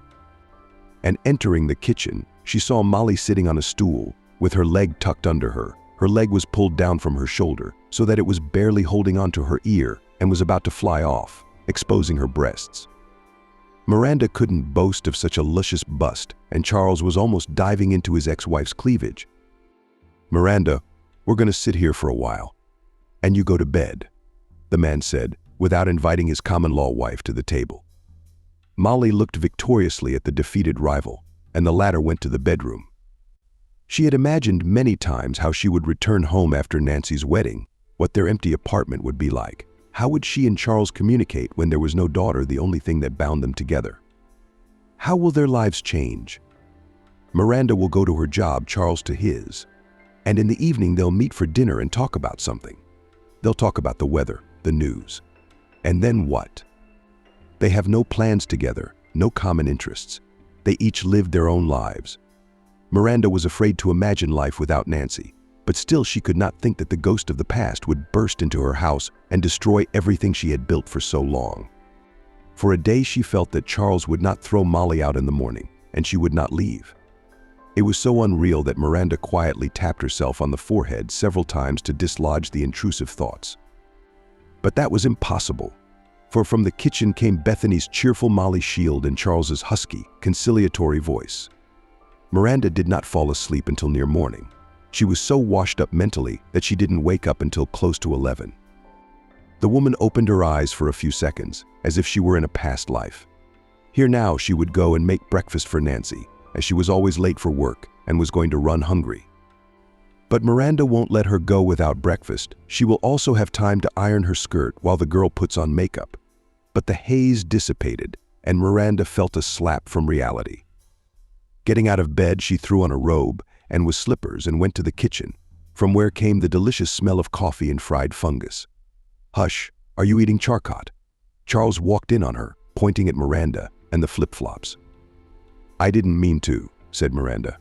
And entering the kitchen, she saw Molly sitting on a stool with her leg tucked under her. Her leg was pulled down from her shoulder so that it was barely holding onto her ear and was about to fly off, exposing her breasts. Miranda couldn't boast of such a luscious bust, and Charles was almost diving into his ex-wife's cleavage. Miranda, we're going to sit here for a while, and you go to bed, the man said, without inviting his common-law wife to the table. Molly looked victoriously at the defeated rival, and the latter went to the bedroom. She had imagined many times how she would return home after Nancy's wedding, what their empty apartment would be like. How would she and Charles communicate when there was no daughter, the only thing that bound them together? How will their lives change? Miranda will go to her job, Charles to his, and in the evening they'll meet for dinner and talk about something. They'll talk about the weather, the news. And then what? They have no plans together, no common interests. They each lived their own lives. Miranda was afraid to imagine life without Nancy, but still she could not think that the ghost of the past would burst into her house and destroy everything she had built for so long. For a day she felt that Charles would not throw Molly out in the morning, and she would not leave. It was so unreal that Miranda quietly tapped herself on the forehead several times to dislodge the intrusive thoughts. But that was impossible, for from the kitchen came Bethany's cheerful Molly Shield and Charles's husky, conciliatory voice. Miranda did not fall asleep until near morning. She was so washed up mentally that she didn't wake up until close to 11. The woman opened her eyes for a few seconds, as if she were in a past life. Here now she would go and make breakfast for Nancy, as she was always late for work and was going to run hungry. But Miranda won't let her go without breakfast. She will also have time to iron her skirt while the girl puts on makeup. But the haze dissipated, and Miranda felt a slap from reality. Getting out of bed, she threw on a robe and with slippers and went to the kitchen, from where came the delicious smell of coffee and fried fungus. "Hush, are you eating charcot?" Charles walked in on her, pointing at Miranda and the flip-flops. "I didn't mean to," said Miranda.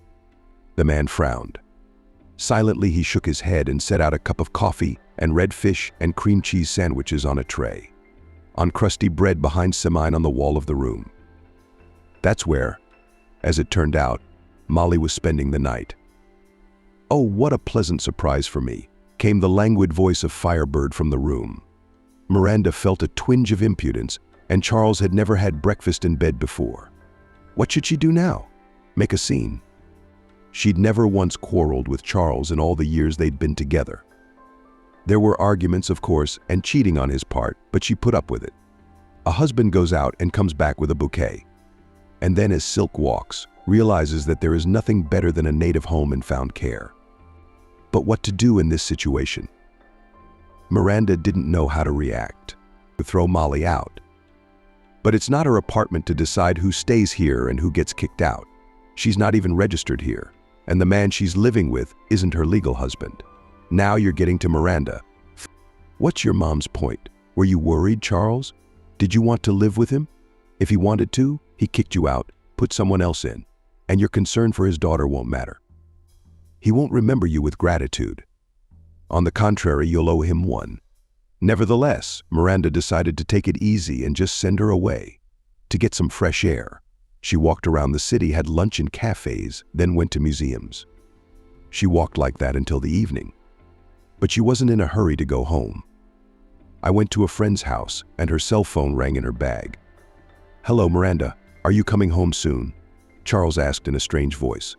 The man frowned. Silently he shook his head and set out a cup of coffee and red fish and cream cheese sandwiches on a tray, on crusty bread behind Semine on the wall of the room. That's where, as it turned out, Molly was spending the night. "Oh, what a pleasant surprise for me," came the languid voice of Firebird from the room. Miranda felt a twinge of impudence, and Charles had never had breakfast in bed before. What should she do now? Make a scene? She'd never once quarreled with Charles in all the years they'd been together. There were arguments, of course, and cheating on his part, but she put up with it. A husband goes out and comes back with a bouquet. And then as Silk walks, realizes that there is nothing better than a native home and found care. But what to do in this situation? Miranda didn't know how to react. To throw Molly out. But it's not her apartment to decide who stays here and who gets kicked out. She's not even registered here, and the man she's living with isn't her legal husband. Now you're getting to Miranda. What's your mom's point? Were you worried, Charles? Did you want to live with him? If he wanted to, he kicked you out, put someone else in, and your concern for his daughter won't matter. He won't remember you with gratitude. On the contrary, you'll owe him one. Nevertheless, Miranda decided to take it easy and just send her away. To get some fresh air. She walked around the city, had lunch in cafes, then went to museums. She walked like that until the evening. But she wasn't in a hurry to go home. I went to a friend's house, and her cell phone rang in her bag. "Hello, Miranda. Are you coming home soon?" Charles asked in a strange voice.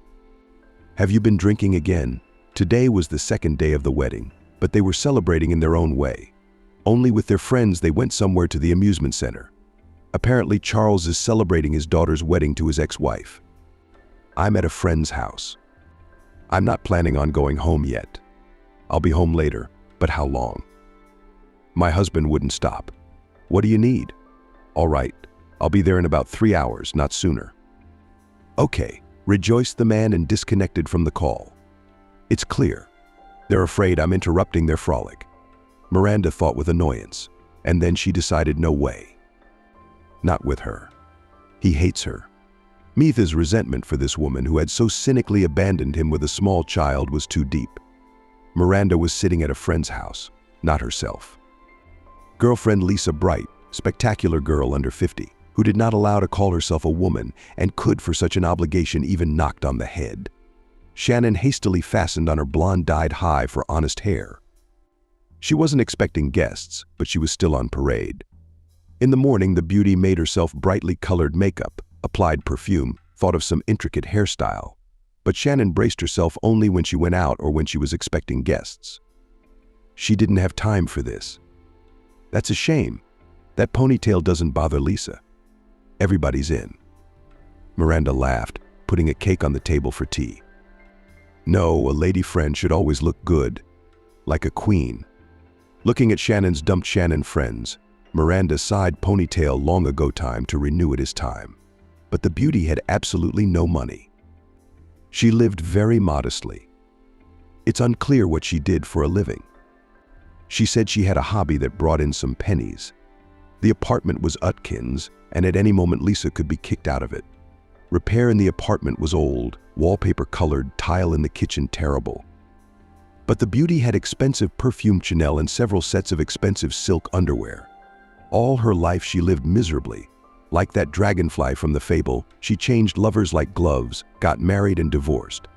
"Have you been drinking again?" Today was the second day of the wedding, but they were celebrating in their own way. Only with their friends they went somewhere to the amusement center. Apparently Charles is celebrating his daughter's wedding to his ex-wife. "I'm at a friend's house. I'm not planning on going home yet. I'll be home later, but how long? My husband wouldn't stop. What do you need?" "All right, I'll be there in about 3 hours, not sooner." "Okay," rejoiced the man and disconnected from the call. It's clear. They're afraid I'm interrupting their frolic. Miranda thought with annoyance, and then she decided no way. Not with her. He hates her. Meetha's resentment for this woman who had so cynically abandoned him with a small child was too deep. Miranda was sitting at a friend's house, not herself. Girlfriend Lisa Bright, spectacular girl under 50, who did not allow to call herself a woman and could for such an obligation even knocked on the head. Shannon hastily fastened on her blonde dyed high for honest hair. She wasn't expecting guests, but she was still on parade. In the morning, the beauty made herself brightly colored makeup, applied perfume, thought of some intricate hairstyle. But Shannon braced herself only when she went out or when she was expecting guests. She didn't have time for this. That's a shame. That ponytail doesn't bother Lisa. Everybody's in. Miranda laughed, putting a cake on the table for tea. No, a lady friend should always look good, like a queen. Looking at Shannon's dumped Shannon friends, Miranda sighed. Ponytail long ago, time to renew it is time. But the beauty had absolutely no money. She lived very modestly. It's unclear what she did for a living. She said she had a hobby that brought in some pennies. The apartment was Utkin's, and at any moment Lisa could be kicked out of it. Repair in the apartment was old, wallpaper colored, tile in the kitchen terrible. But the beauty had expensive perfumed Chanel and several sets of expensive silk underwear. All her life she lived miserably. Like that dragonfly from the fable, she changed lovers like gloves, got married and divorced.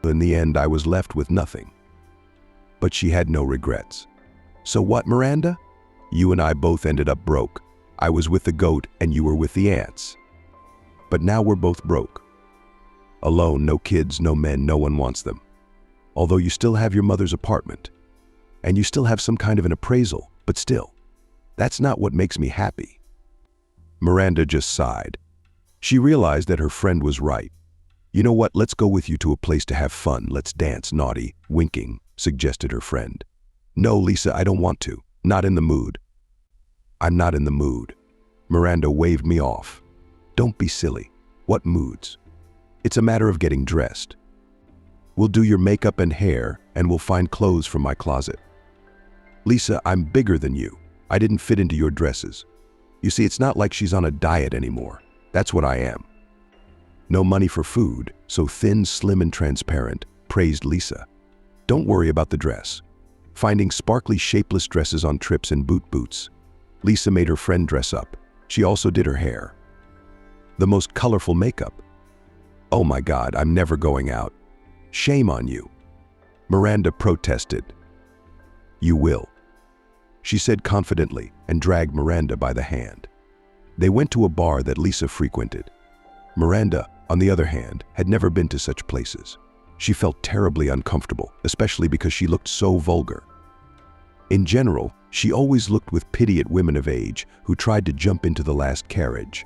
In the end, I was left with nothing. But she had no regrets. So what, Miranda? You and I both ended up broke. I was with the goat and you were with the ants. But now we're both broke. Alone, no kids, no men, no one wants them. Although you still have your mother's apartment. And you still have some kind of an appraisal, but still, that's not what makes me happy. Miranda just sighed. She realized that her friend was right. You know what, let's go with you to a place to have fun. Let's dance, naughty, winking, suggested her friend. No, Lisa, I don't want to. Not in the mood. I'm not in the mood. Miranda waved me off. Don't be silly. What moods? It's a matter of getting dressed. We'll do your makeup and hair, and we'll find clothes from my closet. Lisa, I'm bigger than you. I didn't fit into your dresses. You see, it's not like she's on a diet anymore. That's what I am. No money for food, so thin, slim, and transparent, praised Lisa. Don't worry about the dress. Finding sparkly, shapeless dresses on trips and boots. Lisa made her friend dress up. She also did her hair. The most colorful makeup. Oh my God, I'm never going out. Shame on you. Miranda protested. You will, she said confidently and dragged Miranda by the hand. They went to a bar that Lisa frequented. Miranda, on the other hand, had never been to such places. She felt terribly uncomfortable, especially because she looked so vulgar. In general, she always looked with pity at women of age who tried to jump into the last carriage.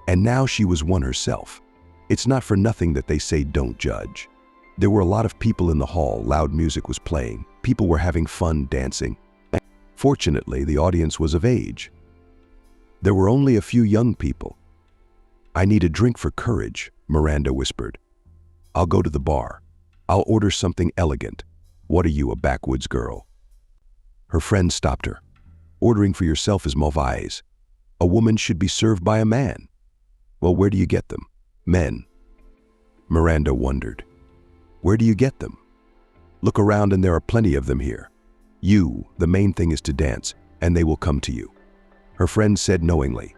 And now she was one herself. It's not for nothing that they say don't judge. There were a lot of people in the hall, loud music was playing, people were having fun dancing. Fortunately, the audience was of age. There were only a few young people. I need a drink for courage, Miranda whispered. I'll go to the bar. I'll order something elegant. What are you, a backwoods girl? Her friend stopped her. Ordering for yourself is mauvaise. A woman should be served by a man. Well, where do you get them? Men. Miranda wondered. Where do you get them? Look around and there are plenty of them here. The main thing is to dance, and they will come to you. Her friend said knowingly.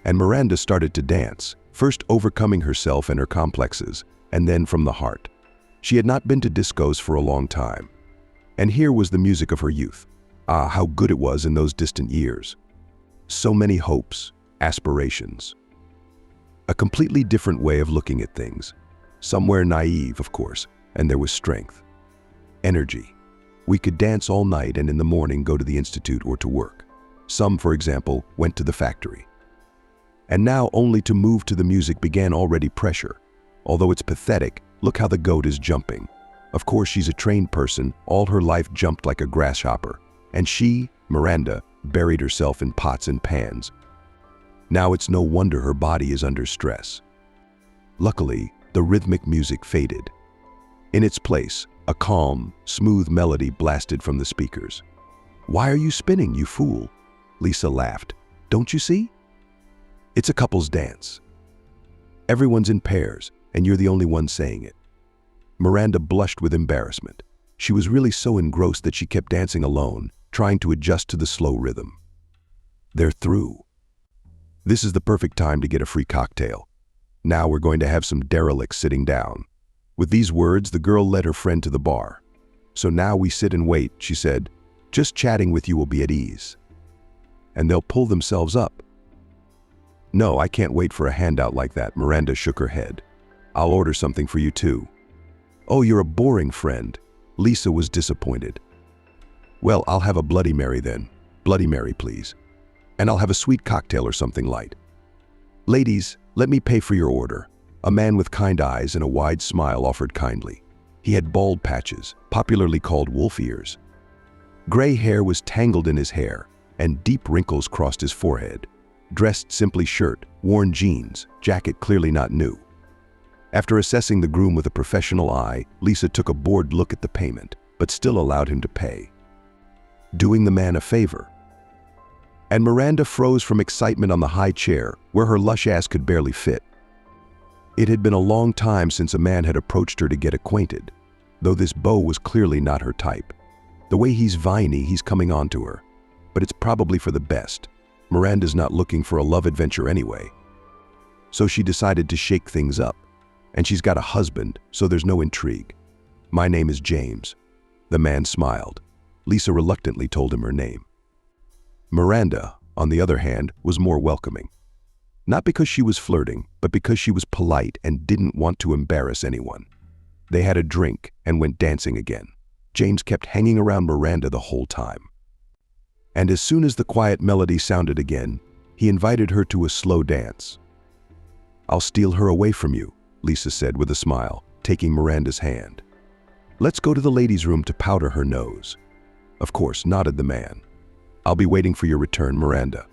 And Miranda started to dance, first overcoming herself and her complexes, and then from the heart. She had not been to discos for a long time. And here was the music of her youth. Ah, how good it was in those distant years. So many hopes, aspirations. A completely different way of looking at things. Somewhere naive, of course, and there was strength. Energy. We could dance all night and in the morning go to the institute or to work. Some, for example, went to the factory. And now only to move to the music began already pressure. Although it's pathetic, look how the goat is jumping. Of course, she's a trained person, all her life jumped like a grasshopper. And she, Miranda, buried herself in pots and pans. Now it's no wonder her body is under stress. Luckily, the rhythmic music faded. In its place, a calm, smooth melody blasted from the speakers. Why are you spinning, you fool? Lisa laughed. Don't you see? It's a couple's dance. Everyone's in pairs, and you're the only one saying it. Miranda blushed with embarrassment. She was really so engrossed that she kept dancing alone, trying to adjust to the slow rhythm. They're through. This is the perfect time to get a free cocktail. Now we're going to have some derelicts sitting down. With these words, the girl led her friend to the bar. So now we sit and wait, she said. Just chatting with you will be at ease. And they'll pull themselves up. No, I can't wait for a handout like that, Miranda shook her head. I'll order something for you too. Oh, you're a boring friend. Lisa was disappointed. Well, I'll have a Bloody Mary then. Bloody Mary, please. And I'll have a sweet cocktail or something light. Ladies, let me pay for your order. A man with kind eyes and a wide smile offered kindly. He had bald patches, popularly called wolf ears. Gray hair was tangled in his hair, and deep wrinkles crossed his forehead. Dressed simply shirt, worn jeans, jacket clearly not new. After assessing the groom with a professional eye, Lisa took a bored look at the payment, but still allowed him to pay. Doing the man a favor. And Miranda froze from excitement on the high chair, where her lush ass could barely fit. It had been a long time since a man had approached her to get acquainted. though this beau was clearly not her type. The way he's viney, he's coming on to her. But it's probably for the best. Miranda's not looking for a love adventure anyway. So she decided to shake things up. And she's got a husband, so there's no intrigue. My name is James. The man smiled. Lisa reluctantly told him her name. Miranda, on the other hand, was more welcoming. Not because she was flirting, but because she was polite and didn't want to embarrass anyone. They had a drink and went dancing again. James kept hanging around Miranda the whole time. And as soon as the quiet melody sounded again, he invited her to a slow dance. "I'll steal her away from you," Lisa said with a smile, taking Miranda's hand. "Let's go to the ladies' room to powder her nose." "Of course," nodded the man. "I'll be waiting for your return, Miranda."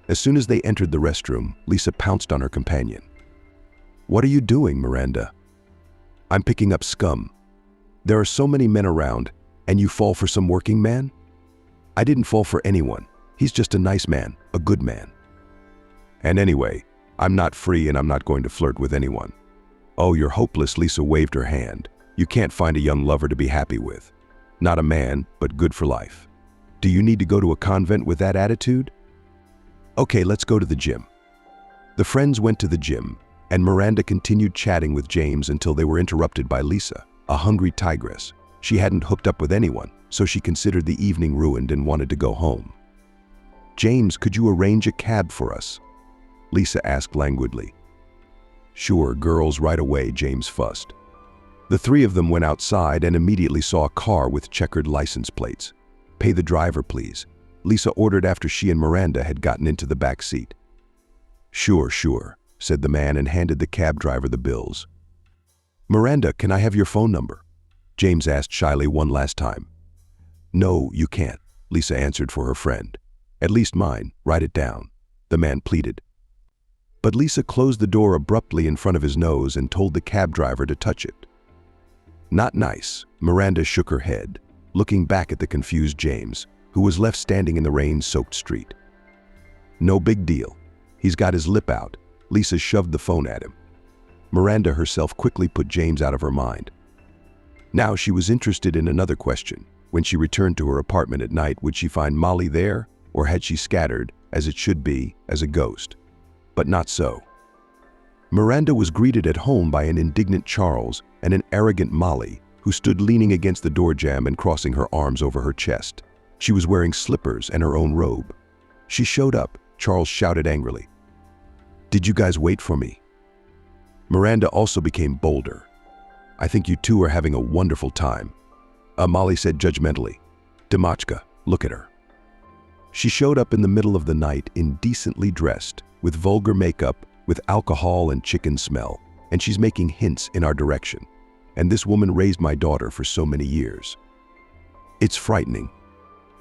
As soon as they entered the restroom, Lisa pounced on her companion. "What are you doing, Miranda?" "I'm picking up scum. There are so many men around, and you fall for some working man?" "I didn't fall for anyone. He's just a nice man, a good man. And anyway, I'm not free and I'm not going to flirt with anyone." "Oh, you're hopeless," Lisa waved her hand. "You can't find a young lover to be happy with. Not a man, but good for life. Do you need to go to a convent with that attitude?" "Okay, let's go to the gym." The friends went to the gym, and Miranda continued chatting with James until they were interrupted by Lisa, a hungry tigress. She hadn't hooked up with anyone, so she considered the evening ruined and wanted to go home. "James, could you arrange a cab for us?" Lisa asked languidly. "Sure, girls, right away," James fussed. The three of them went outside and immediately saw a car with checkered license plates. "Pay the driver, please," Lisa ordered after she and Miranda had gotten into the back seat. Sure," said the man and handed the cab driver the bills. "Miranda, can I have your phone number?" James asked shyly one last time. "No, you can't," Lisa answered for her friend. "At least mine, write it down," the man pleaded. But Lisa closed the door abruptly in front of his nose and told the cab driver to touch it. "Not nice," Miranda shook her head, looking back at the confused James, who was left standing in the rain-soaked street. "No big deal. He's got his lip out." Lisa shoved the phone at him. Miranda herself quickly put James out of her mind. Now she was interested in another question. When she returned to her apartment at night, would she find Molly there, or had she scattered, as it should be, as a ghost? But not so. Miranda was greeted at home by an indignant Charles and an arrogant Molly, who stood leaning against the door jamb and crossing her arms over her chest. She was wearing slippers and her own robe. She showed up, Charles shouted angrily. "Did you guys wait for me?" Miranda also became bolder. "I think you two are having a wonderful time," Molly said judgmentally. "Demachka, look at her." She showed up in the middle of the night, indecently dressed, with vulgar makeup, with alcohol and chicken smell, and she's making hints in our direction. And this woman raised my daughter for so many years. It's frightening.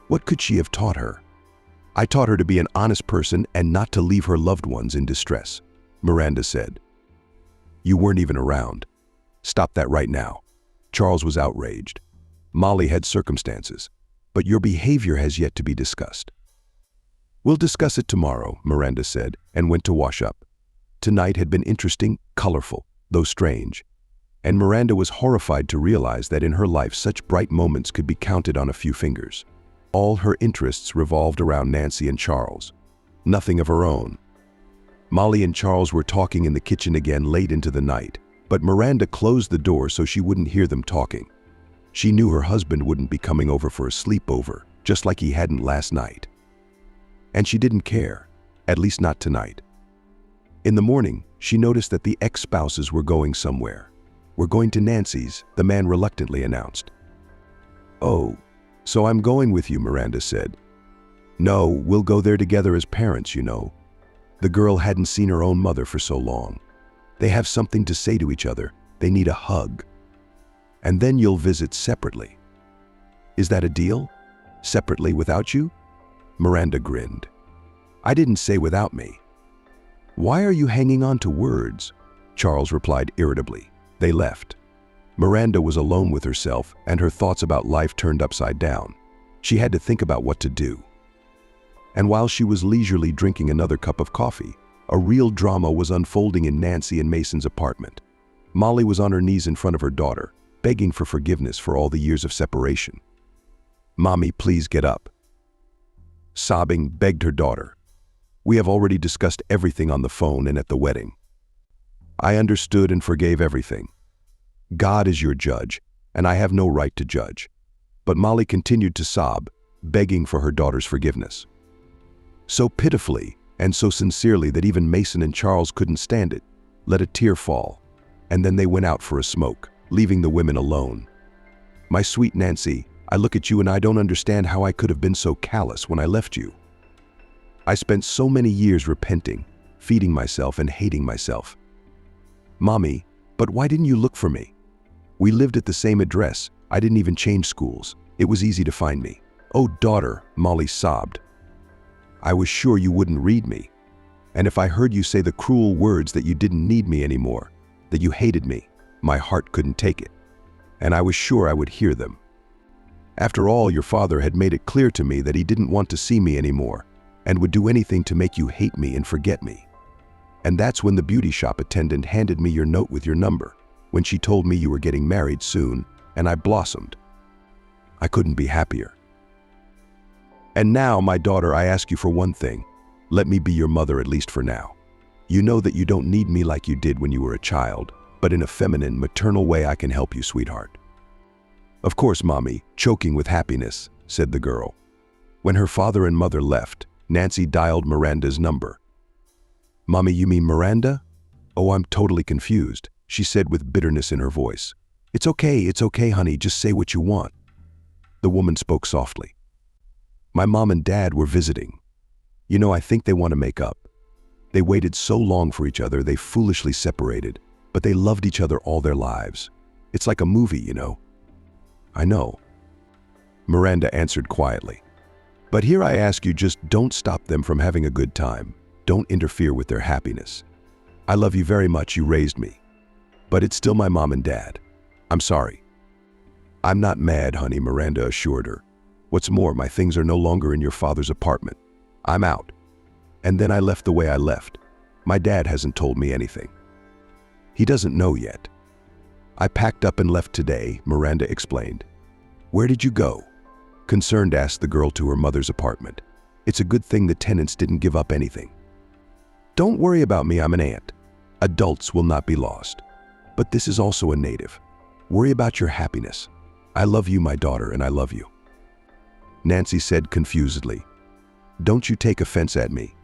What could she have taught her? "I taught her to be an honest person and not to leave her loved ones in distress," Miranda said. "You weren't even around. Stop that right now." Charles was outraged. "Molly had circumstances, but your behavior has yet to be discussed." "We'll discuss it tomorrow," Miranda said, and went to wash up. Tonight had been interesting, colorful, though strange. And Miranda was horrified to realize that in her life such bright moments could be counted on a few fingers. All her interests revolved around Nancy and Charles. Nothing of her own. Molly and Charles were talking in the kitchen again late into the night, but Miranda closed the door so she wouldn't hear them talking. She knew her husband wouldn't be coming over for a sleepover, just like he hadn't last night. And she didn't care, at least not tonight. In the morning, she noticed that the ex-spouses were going somewhere. "We're going to Nancy's," the man reluctantly announced. "Oh, so I'm going with you," Miranda said. "No, we'll go there together as parents, you know." The girl hadn't seen her own mother for so long. They have something to say to each other. They need a hug. "And then you'll visit separately." "Is that a deal? Separately without you?" Miranda grinned. "I didn't say without me." "Why are you hanging on to words?" Charles replied irritably. They left. Miranda was alone with herself, and her thoughts about life turned upside down. She had to think about what to do. And while she was leisurely drinking another cup of coffee, a real drama was unfolding in Nancy and Mason's apartment. Molly was on her knees in front of her daughter, begging for forgiveness for all the years of separation. "Mommy, please get up." Sobbing, begged her daughter. "We have already discussed everything on the phone and at the wedding. I understood and forgave everything. God is your judge, and I have no right to judge." But Molly continued to sob, begging for her daughter's forgiveness. So pitifully and so sincerely that even Mason and Charles couldn't stand it, let a tear fall, and then they went out for a smoke, leaving the women alone. "My sweet Nancy, I look at you and I don't understand how I could have been so callous when I left you. I spent so many years repenting, feeding myself and hating myself. Mommy, but why didn't you look for me? We lived at the same address. I didn't even change schools. It was easy to find me." "Oh, daughter," Molly sobbed. "I was sure you wouldn't read me. And if I heard you say the cruel words that you didn't need me anymore, that you hated me, my heart couldn't take it. And I was sure I would hear them. After all, your father had made it clear to me that he didn't want to see me anymore and would do anything to make you hate me and forget me. And that's when the beauty shop attendant handed me your note with your number, when she told me you were getting married soon, and I blossomed. I couldn't be happier. And now, my daughter, I ask you for one thing. Let me be your mother, at least for now. You know that you don't need me like you did when you were a child, but in a feminine, maternal way I can help you, sweetheart." "Of course, Mommy," choking with happiness, said the girl. When her father and mother left, Nancy dialed Miranda's number. "Mommy, you mean Miranda? Oh, I'm totally confused," she said with bitterness in her voice. It's okay, honey, just say what you want." The woman spoke softly. "My mom and dad were visiting. You know, I think they want to make up. They waited so long for each other, they foolishly separated, but they loved each other all their lives. It's like a movie, you know." "I know," Miranda answered quietly. "But here I ask you, just don't stop them from having a good time. Don't interfere with their happiness. I love you very much, you raised me. But it's still my mom and dad. I'm sorry." "I'm not mad, honey," Miranda assured her. "What's more, my things are no longer in your father's apartment. I'm out. And then I left the way I left. My dad hasn't told me anything. He doesn't know yet. I packed up and left today," Miranda explained. "Where did you go?" Concerned asked the girl to her mother's apartment. "It's a good thing the tenants didn't give up anything." "Don't worry about me, I'm an aunt. Adults will not be lost. But this is also a native. Worry about your happiness. I love you, my daughter, and I love you." Nancy said confusedly, "Don't you take offense at me."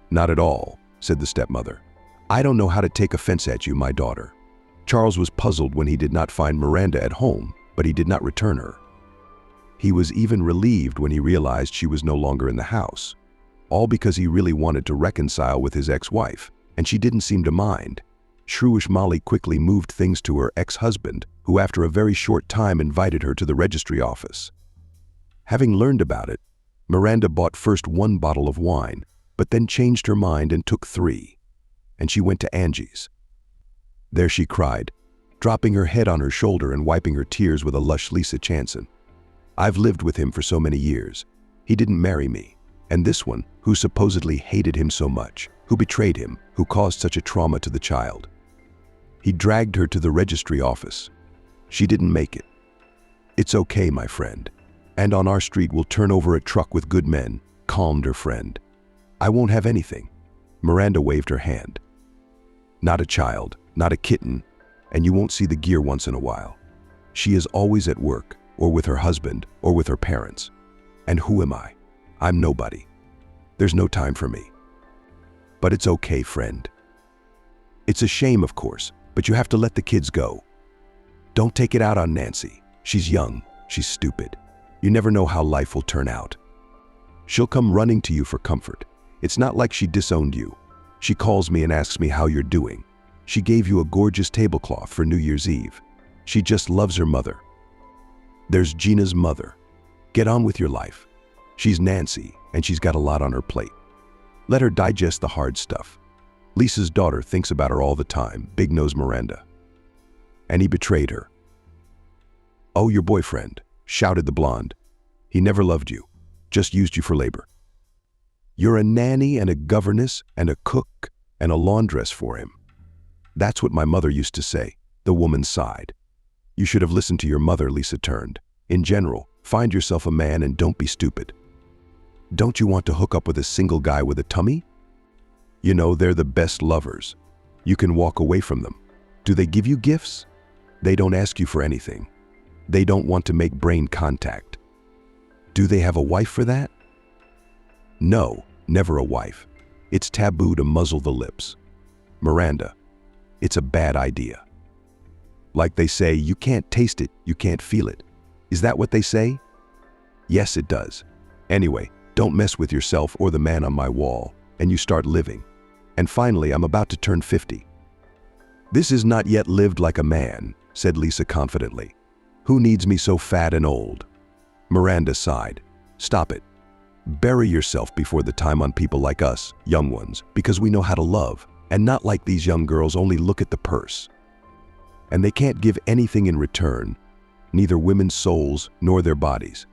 "Not at all," said the stepmother. "I don't know how to take offense at you, my daughter." Charles was puzzled when he did not find Miranda at home, but he did not return her. He was even relieved when he realized she was no longer in the house, all because he really wanted to reconcile with his ex-wife, and she didn't seem to mind. Shrewish Molly quickly moved things to her ex-husband, who after a very short time invited her to the registry office. Having learned about it, Miranda bought first 1 bottle of wine, but then changed her mind and took 3, and she went to Angie's. There she cried, dropping her head on her shoulder and wiping her tears with a lush Lisa Chanson. "I've lived with him for so many years. He didn't marry me. And this one, who supposedly hated him so much, who betrayed him, who caused such a trauma to the child. He dragged her to the registry office. She didn't make it. It's okay, my friend. And on our street we'll turn over a truck with good men," calmed her friend. "I won't have anything." Miranda waved her hand. "Not a child, not a kitten, and you won't see the gear once in a while. She is always at work, or with her husband, or with her parents. And who am I? I'm nobody. There's no time for me. But it's okay, friend. It's a shame, of course, but you have to let the kids go. Don't take it out on Nancy. She's young, she's stupid. You never know how life will turn out. She'll come running to you for comfort. It's not like she disowned you. She calls me and asks me how you're doing. She gave you a gorgeous tablecloth for New Year's Eve. She just loves her mother. There's Gina's mother. Get on with your life. She's Nancy, and she's got a lot on her plate. Let her digest the hard stuff. Lisa's daughter thinks about her all the time, big-nose Miranda. And he betrayed her. Oh, your boyfriend, shouted the blonde. He never loved you, just used you for labor. You're a nanny and a governess and a cook and a laundress for him. That's what my mother used to say, the woman sighed. You should have listened to your mother, Lisa turned. In general, find yourself a man and don't be stupid. Don't you want to hook up with a single guy with a tummy? You know, they're the best lovers. You can walk away from them. Do they give you gifts? They don't ask you for anything. They don't want to make brain contact. Do they have a wife for that? No, never a wife. It's taboo to muzzle the lips. Miranda, it's a bad idea. Like they say, you can't taste it, you can't feel it. Is that what they say? Yes, it does. Anyway, don't mess with yourself or the man on my wall, and you start living. And finally, I'm about to turn 50. This is not yet lived like a man, said Lisa confidently. Who needs me so fat and old? Miranda sighed. Stop it. Bury yourself before the time on people like us, young ones, because we know how to love, and not like these young girls only look at the purse. And they can't give anything in return, neither women's souls nor their bodies.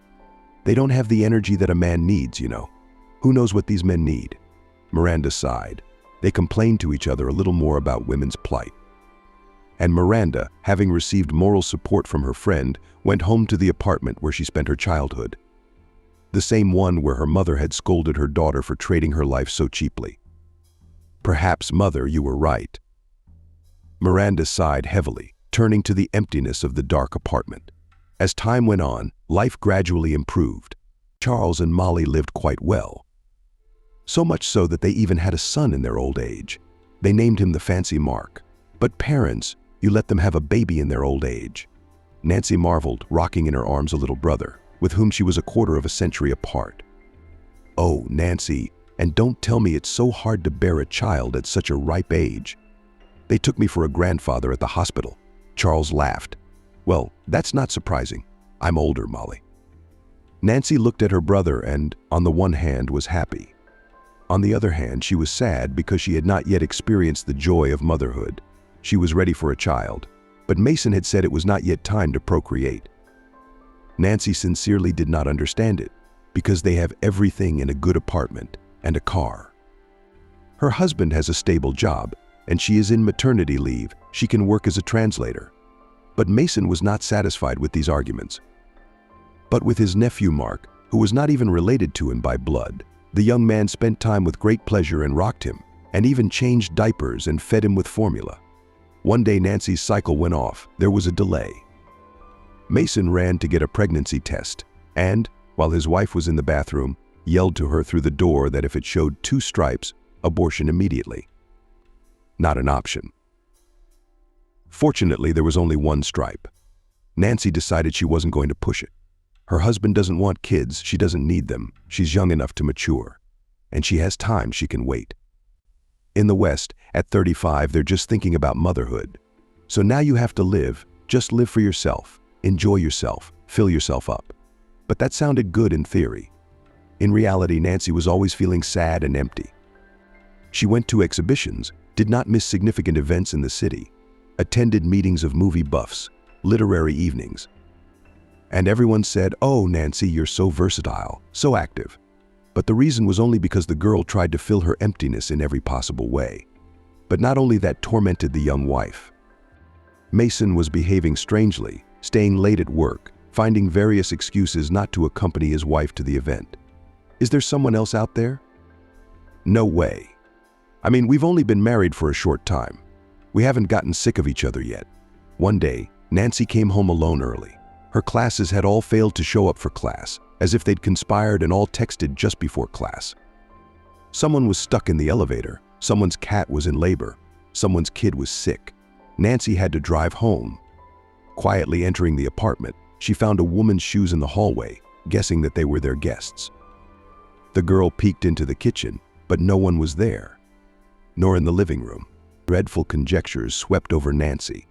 They don't have the energy that a man needs, you know. Who knows what these men need? Miranda sighed. They complained to each other a little more about women's plight. And Miranda, having received moral support from her friend, went home to the apartment where she spent her childhood. The same one where her mother had scolded her daughter for trading her life so cheaply. Perhaps, mother, you were right. Miranda sighed heavily, turning to the emptiness of the dark apartment. As time went on, life gradually improved. Charles and Molly lived quite well. So much so that they even had a son in their old age. They named him the Fancy Mark. But parents, you let them have a baby in their old age. Nancy marveled, rocking in her arms a little brother, with whom she was a quarter of a century apart. Oh, Nancy, and don't tell me it's so hard to bear a child at such a ripe age. They took me for a grandfather at the hospital. Charles laughed. Well, that's not surprising. I'm older, Molly. Nancy looked at her brother and, on the one hand, was happy. On the other hand, she was sad because she had not yet experienced the joy of motherhood. She was ready for a child, but Mason had said it was not yet time to procreate. Nancy sincerely did not understand it, because they have everything in a good apartment and a car. Her husband has a stable job, and she is in maternity leave. She can work as a translator. But Mason was not satisfied with these arguments. But with his nephew Mark, who was not even related to him by blood, the young man spent time with great pleasure and rocked him, and even changed diapers and fed him with formula. One day Nancy's cycle went off. There was a delay. Mason ran to get a pregnancy test, and, while his wife was in the bathroom, yelled to her through the door that if it showed 2 stripes, abortion immediately. Not an option. Fortunately, there was only 1 stripe. Nancy decided she wasn't going to push it. Her husband doesn't want kids, she doesn't need them, she's young enough to mature. And she has time, she can wait. In the West, at 35, they're just thinking about motherhood. So now you have to live, just live for yourself, enjoy yourself, fill yourself up. But that sounded good in theory. In reality, Nancy was always feeling sad and empty. She went to exhibitions, did not miss significant events in the city, attended meetings of movie buffs, literary evenings. And everyone said, "Oh, Nancy, you're so versatile, so active." But the reason was only because the girl tried to fill her emptiness in every possible way. But not only that tormented the young wife. Mason was behaving strangely, staying late at work, finding various excuses not to accompany his wife to the event. Is there someone else out there? No way. I mean, we've only been married for a short time. We haven't gotten sick of each other yet. One day, Nancy came home alone early. Her classes had all failed to show up for class, as if they'd conspired and all texted just before class. Someone was stuck in the elevator, someone's cat was in labor, someone's kid was sick. Nancy had to drive home. Quietly entering the apartment, she found a woman's shoes in the hallway, guessing that they were their guests. The girl peeked into the kitchen, but no one was there, nor in the living room. Dreadful conjectures swept over Nancy.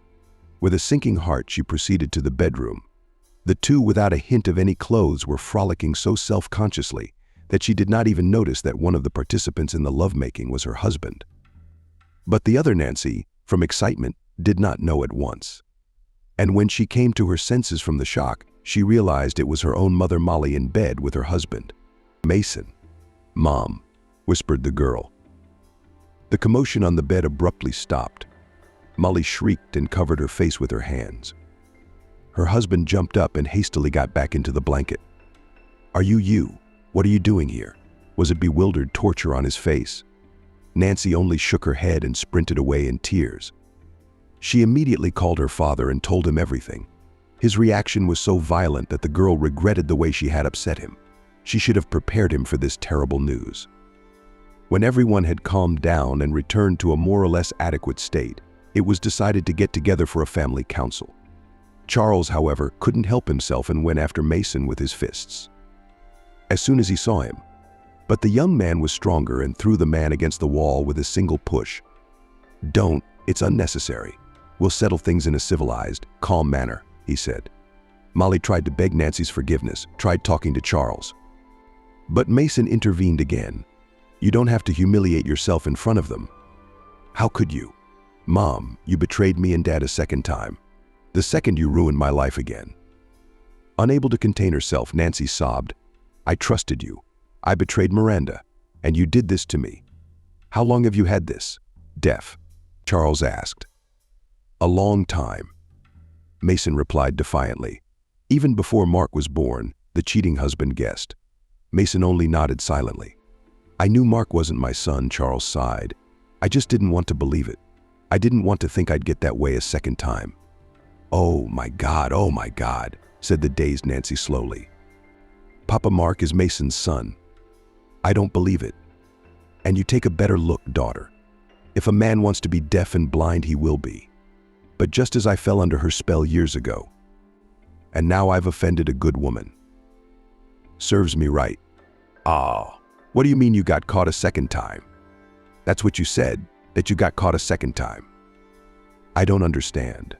With a sinking heart, she proceeded to the bedroom. The two, without a hint of any clothes, were frolicking so self-consciously that she did not even notice that one of the participants in the lovemaking was her husband. But the other Nancy, from excitement, did not know at once. And when she came to her senses from the shock, she realized it was her own mother Molly in bed with her husband. "Mason." "Mom," whispered the girl. The commotion on the bed abruptly stopped. Molly shrieked and covered her face with her hands. Her husband jumped up and hastily got back into the blanket. "Are you? What are you doing here?" was a bewildered torture on his face. Nancy only shook her head and sprinted away in tears. She immediately called her father and told him everything. His reaction was so violent that the girl regretted the way she had upset him. She should have prepared him for this terrible news. When everyone had calmed down and returned to a more or less adequate state, it was decided to get together for a family council. Charles, however, couldn't help himself and went after Mason with his fists as soon as he saw him. But the young man was stronger and threw the man against the wall with a single push. "Don't, it's unnecessary. We'll settle things in a civilized, calm manner," he said. Molly tried to beg Nancy's forgiveness, tried talking to Charles. But Mason intervened again. "You don't have to humiliate yourself in front of them." "How could you? Mom, you betrayed me and Dad a second time. The second you ruined my life again." Unable to contain herself, Nancy sobbed. "I trusted you. I betrayed Miranda, and you did this to me. How long have you had this deaf?" Charles asked. "A long time," Mason replied defiantly. Even before Mark was born, the cheating husband guessed. Mason only nodded silently. "I knew Mark wasn't my son," Charles sighed. "I just didn't want to believe it. I didn't want to think I'd get that way a second time." Oh my God, said the dazed Nancy slowly. "Papa Mark is Mason's son. I don't believe it. And you take a better look, daughter. If a man wants to be deaf and blind, he will be. But just as I fell under her spell years ago, and now I've offended a good woman. Serves me right." "Oh, what do you mean you got caught a second time?" "That's what you said, that you got caught a second time." "I don't understand."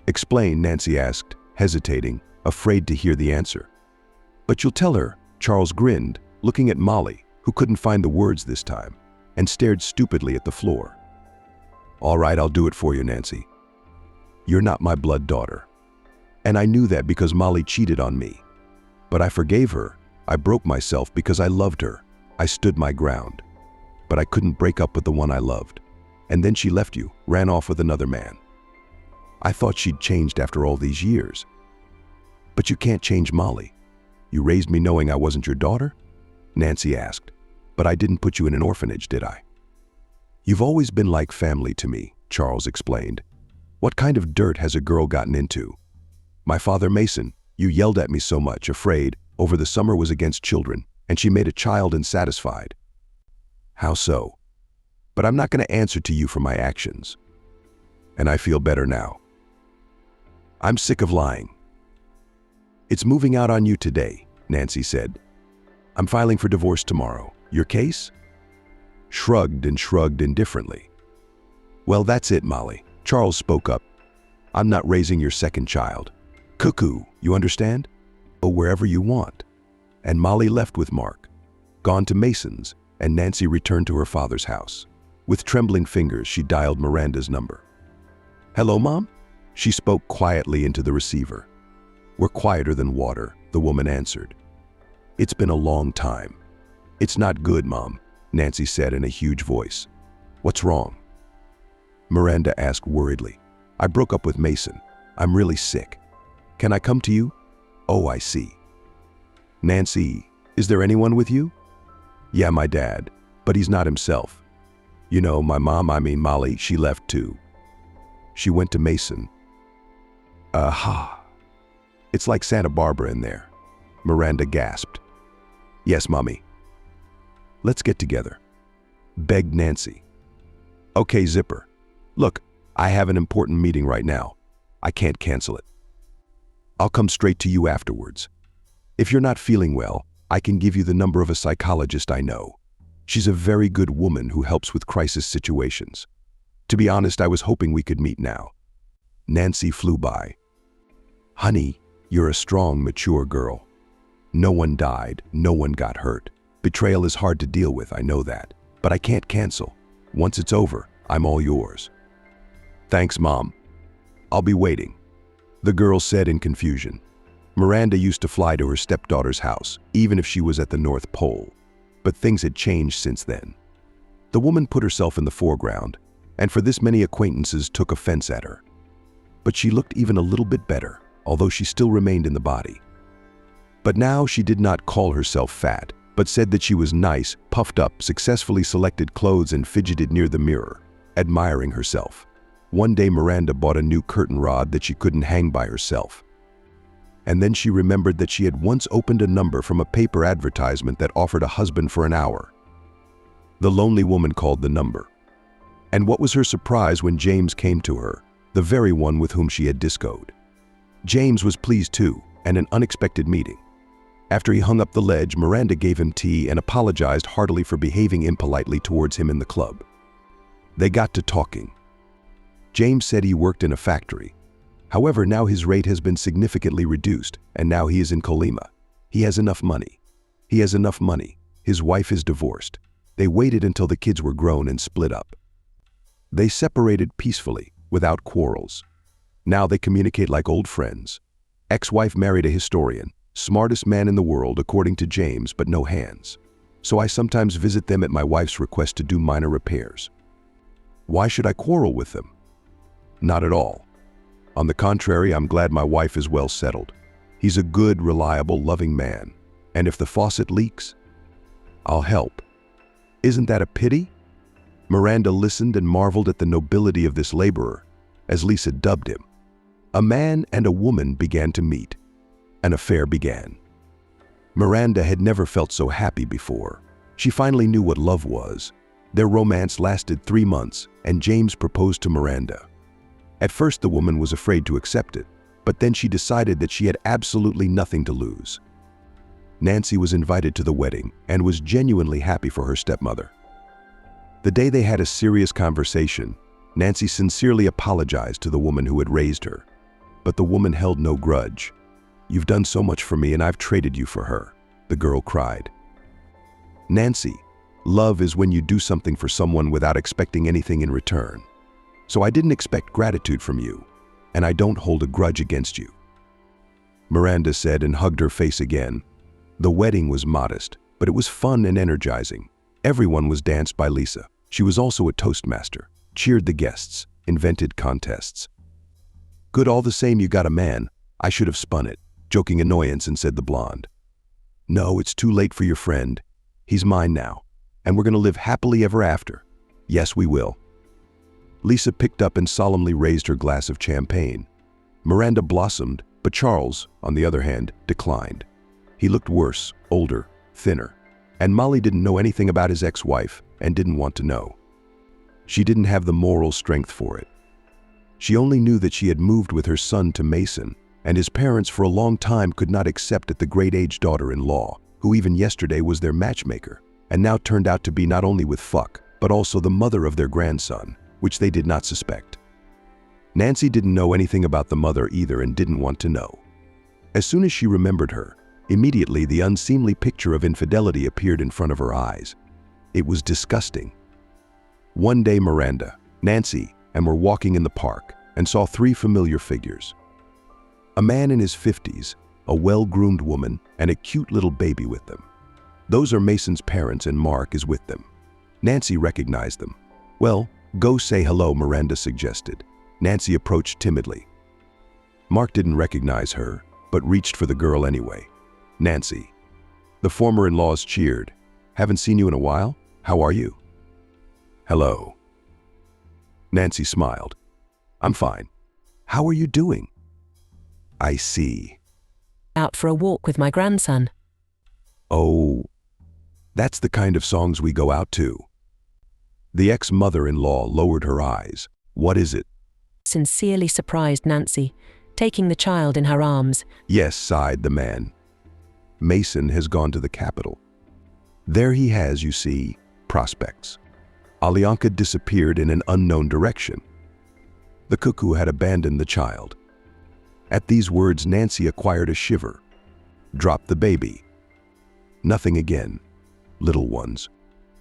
"Explain," Nancy asked, hesitating, afraid to hear the answer. "But you'll tell her," Charles grinned, looking at Molly, who couldn't find the words this time, and stared stupidly at the floor. "All right, I'll do it for you, Nancy. You're not my blood daughter. And I knew that because Molly cheated on me. But I forgave her. I broke myself because I loved her. I stood my ground. But I couldn't break up with the one I loved. And then she left you, ran off with another man. I thought she'd changed after all these years. But you can't change Molly. You raised me knowing I wasn't your daughter?" Nancy asked. "But I didn't put you in an orphanage, did I?" "You've always been like family to me," Charles explained. "What kind of dirt has a girl gotten into? My father Mason, you yelled at me so much, afraid, over the summer was against children, and she made a child unsatisfied." "How so?" "But I'm not going to answer to you for my actions. And I feel better now. I'm sick of lying." "It's moving out on you today," Nancy said. "I'm filing for divorce tomorrow. Your case?" Shrugged indifferently. "Well, that's it, Molly," Charles spoke up. "I'm not raising your second child. Cuckoo, you understand? Go wherever you want." And Molly left with Mark, gone to Mason's, and Nancy returned to her father's house. With trembling fingers, she dialed Miranda's number. "Hello, Mom?" She spoke quietly into the receiver. "We're quieter than water," the woman answered. "It's been a long time." "It's not good, Mom," Nancy said in a huge voice. "What's wrong?" Miranda asked worriedly. "I broke up with Mason. I'm really sick. Can I come to you?" "Oh, I see." "Nancy, is there anyone with you?" "Yeah, my dad, but he's not himself. You know, my mom, Molly, she left too. She went to Mason." "Aha. It's like Santa Barbara in there," Miranda gasped. "Yes, Mommy. Let's get together," begged Nancy. "Okay, Zipper. Look, I have an important meeting right now. I can't cancel it. I'll come straight to you afterwards. If you're not feeling well, I can give you the number of a psychologist I know. She's a very good woman who helps with crisis situations. To be honest, I was hoping we could meet now." Nancy flew by. "Honey, you're a strong, mature girl. No one died, no one got hurt. Betrayal is hard to deal with, I know that. But I can't cancel. Once it's over, I'm all yours." "Thanks, Mom. I'll be waiting," the girl said in confusion. Miranda used to fly to her stepdaughter's house, even if she was at the North Pole. But things had changed since then. The woman put herself in the foreground, and for this many acquaintances took offense at her. But she looked even a little bit better. although she still remained in the body. But now she did not call herself fat, but said that she was nice, puffed up, successfully selected clothes and fidgeted near the mirror, admiring herself. One day Miranda bought a new curtain rod that she couldn't hang by herself. And then she remembered that she had once opened a number from a paper advertisement that offered a husband for an hour. The lonely woman called the number. And what was her surprise when James came to her, the very one with whom she had discoed. James was pleased too, and an unexpected meeting. After he hung up the ledge, Miranda gave him tea and apologized heartily for behaving impolitely towards him in the club. They got to talking. James said he worked in a factory. However, now his rate has been significantly reduced, and now he is in Colima. He has enough money. He has enough money. His wife is divorced. They waited until the kids were grown and split up. They separated peacefully, without quarrels. Now they communicate like old friends. Ex-wife married a historian, smartest man in the world according to James, but no hands. So I sometimes visit them at my wife's request to do minor repairs. Why should I quarrel with them? Not at all. On the contrary, I'm glad my wife is well settled. He's a good, reliable, loving man. And if the faucet leaks, I'll help. Isn't that a pity? Miranda listened and marveled at the nobility of this laborer, as Lisa dubbed him. A man and a woman began to meet. An affair began. Miranda had never felt so happy before. She finally knew what love was. Their romance lasted 3 months, and James proposed to Miranda. At first, the woman was afraid to accept it, but then she decided that she had absolutely nothing to lose. Nancy was invited to the wedding and was genuinely happy for her stepmother. The day they had a serious conversation, Nancy sincerely apologized to the woman who had raised her. But the woman held no grudge. "You've done so much for me and I've traded you for her," the girl cried. "Nancy, love is when you do something for someone without expecting anything in return. So I didn't expect gratitude from you, and I don't hold a grudge against you," Miranda said and hugged her face again. The wedding was modest, but it was fun and energizing. Everyone was danced by Lisa. She was also a toastmaster, cheered the guests, invented contests. "Good all the same you got a man. I should have spun it," joking annoyance, and said the blonde. "No, it's too late for your friend. He's mine now, and we're going to live happily ever after." "Yes, we will." Lisa picked up and solemnly raised her glass of champagne. Miranda blossomed, but Charles, on the other hand, declined. He looked worse, older, thinner, and Molly didn't know anything about his ex-wife and didn't want to know. She didn't have the moral strength for it. She only knew that she had moved with her son to Mason, and his parents for a long time could not accept it the great-age daughter-in-law, who even yesterday was their matchmaker, and now turned out to be not only with fuck, but also the mother of their grandson, which they did not suspect. Nancy didn't know anything about the mother either and didn't want to know. As soon as she remembered her, immediately the unseemly picture of infidelity appeared in front of her eyes. It was disgusting. One day Miranda, Nancy, and were walking in the park and saw 3 familiar figures. A man in his 50s, a well-groomed woman, and a cute little baby with them. Those are Mason's parents and Mark is with them. Nancy recognized them. "Well, go say hello," Miranda suggested. Nancy approached timidly. Mark didn't recognize her, but reached for the girl anyway. "Nancy." The former in-laws cheered. "Haven't seen you in a while. How are you?" "Hello." Nancy smiled. "I'm fine. How are you doing?" "I see." "Out for a walk with my grandson." "Oh, that's the kind of songs we go out to." The ex-mother-in-law lowered her eyes. "What is it?" Sincerely surprised Nancy, taking the child in her arms. "Yes," sighed the man. "Mason has gone to the capital. There he has, you see, prospects." Alyanka disappeared in an unknown direction. The cuckoo had abandoned the child. At these words, Nancy acquired a shiver. "Drop the baby." "Nothing again, little ones.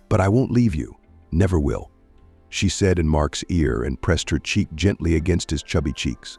But I won't leave you. Never will," she said in Mark's ear and pressed her cheek gently against his chubby cheeks.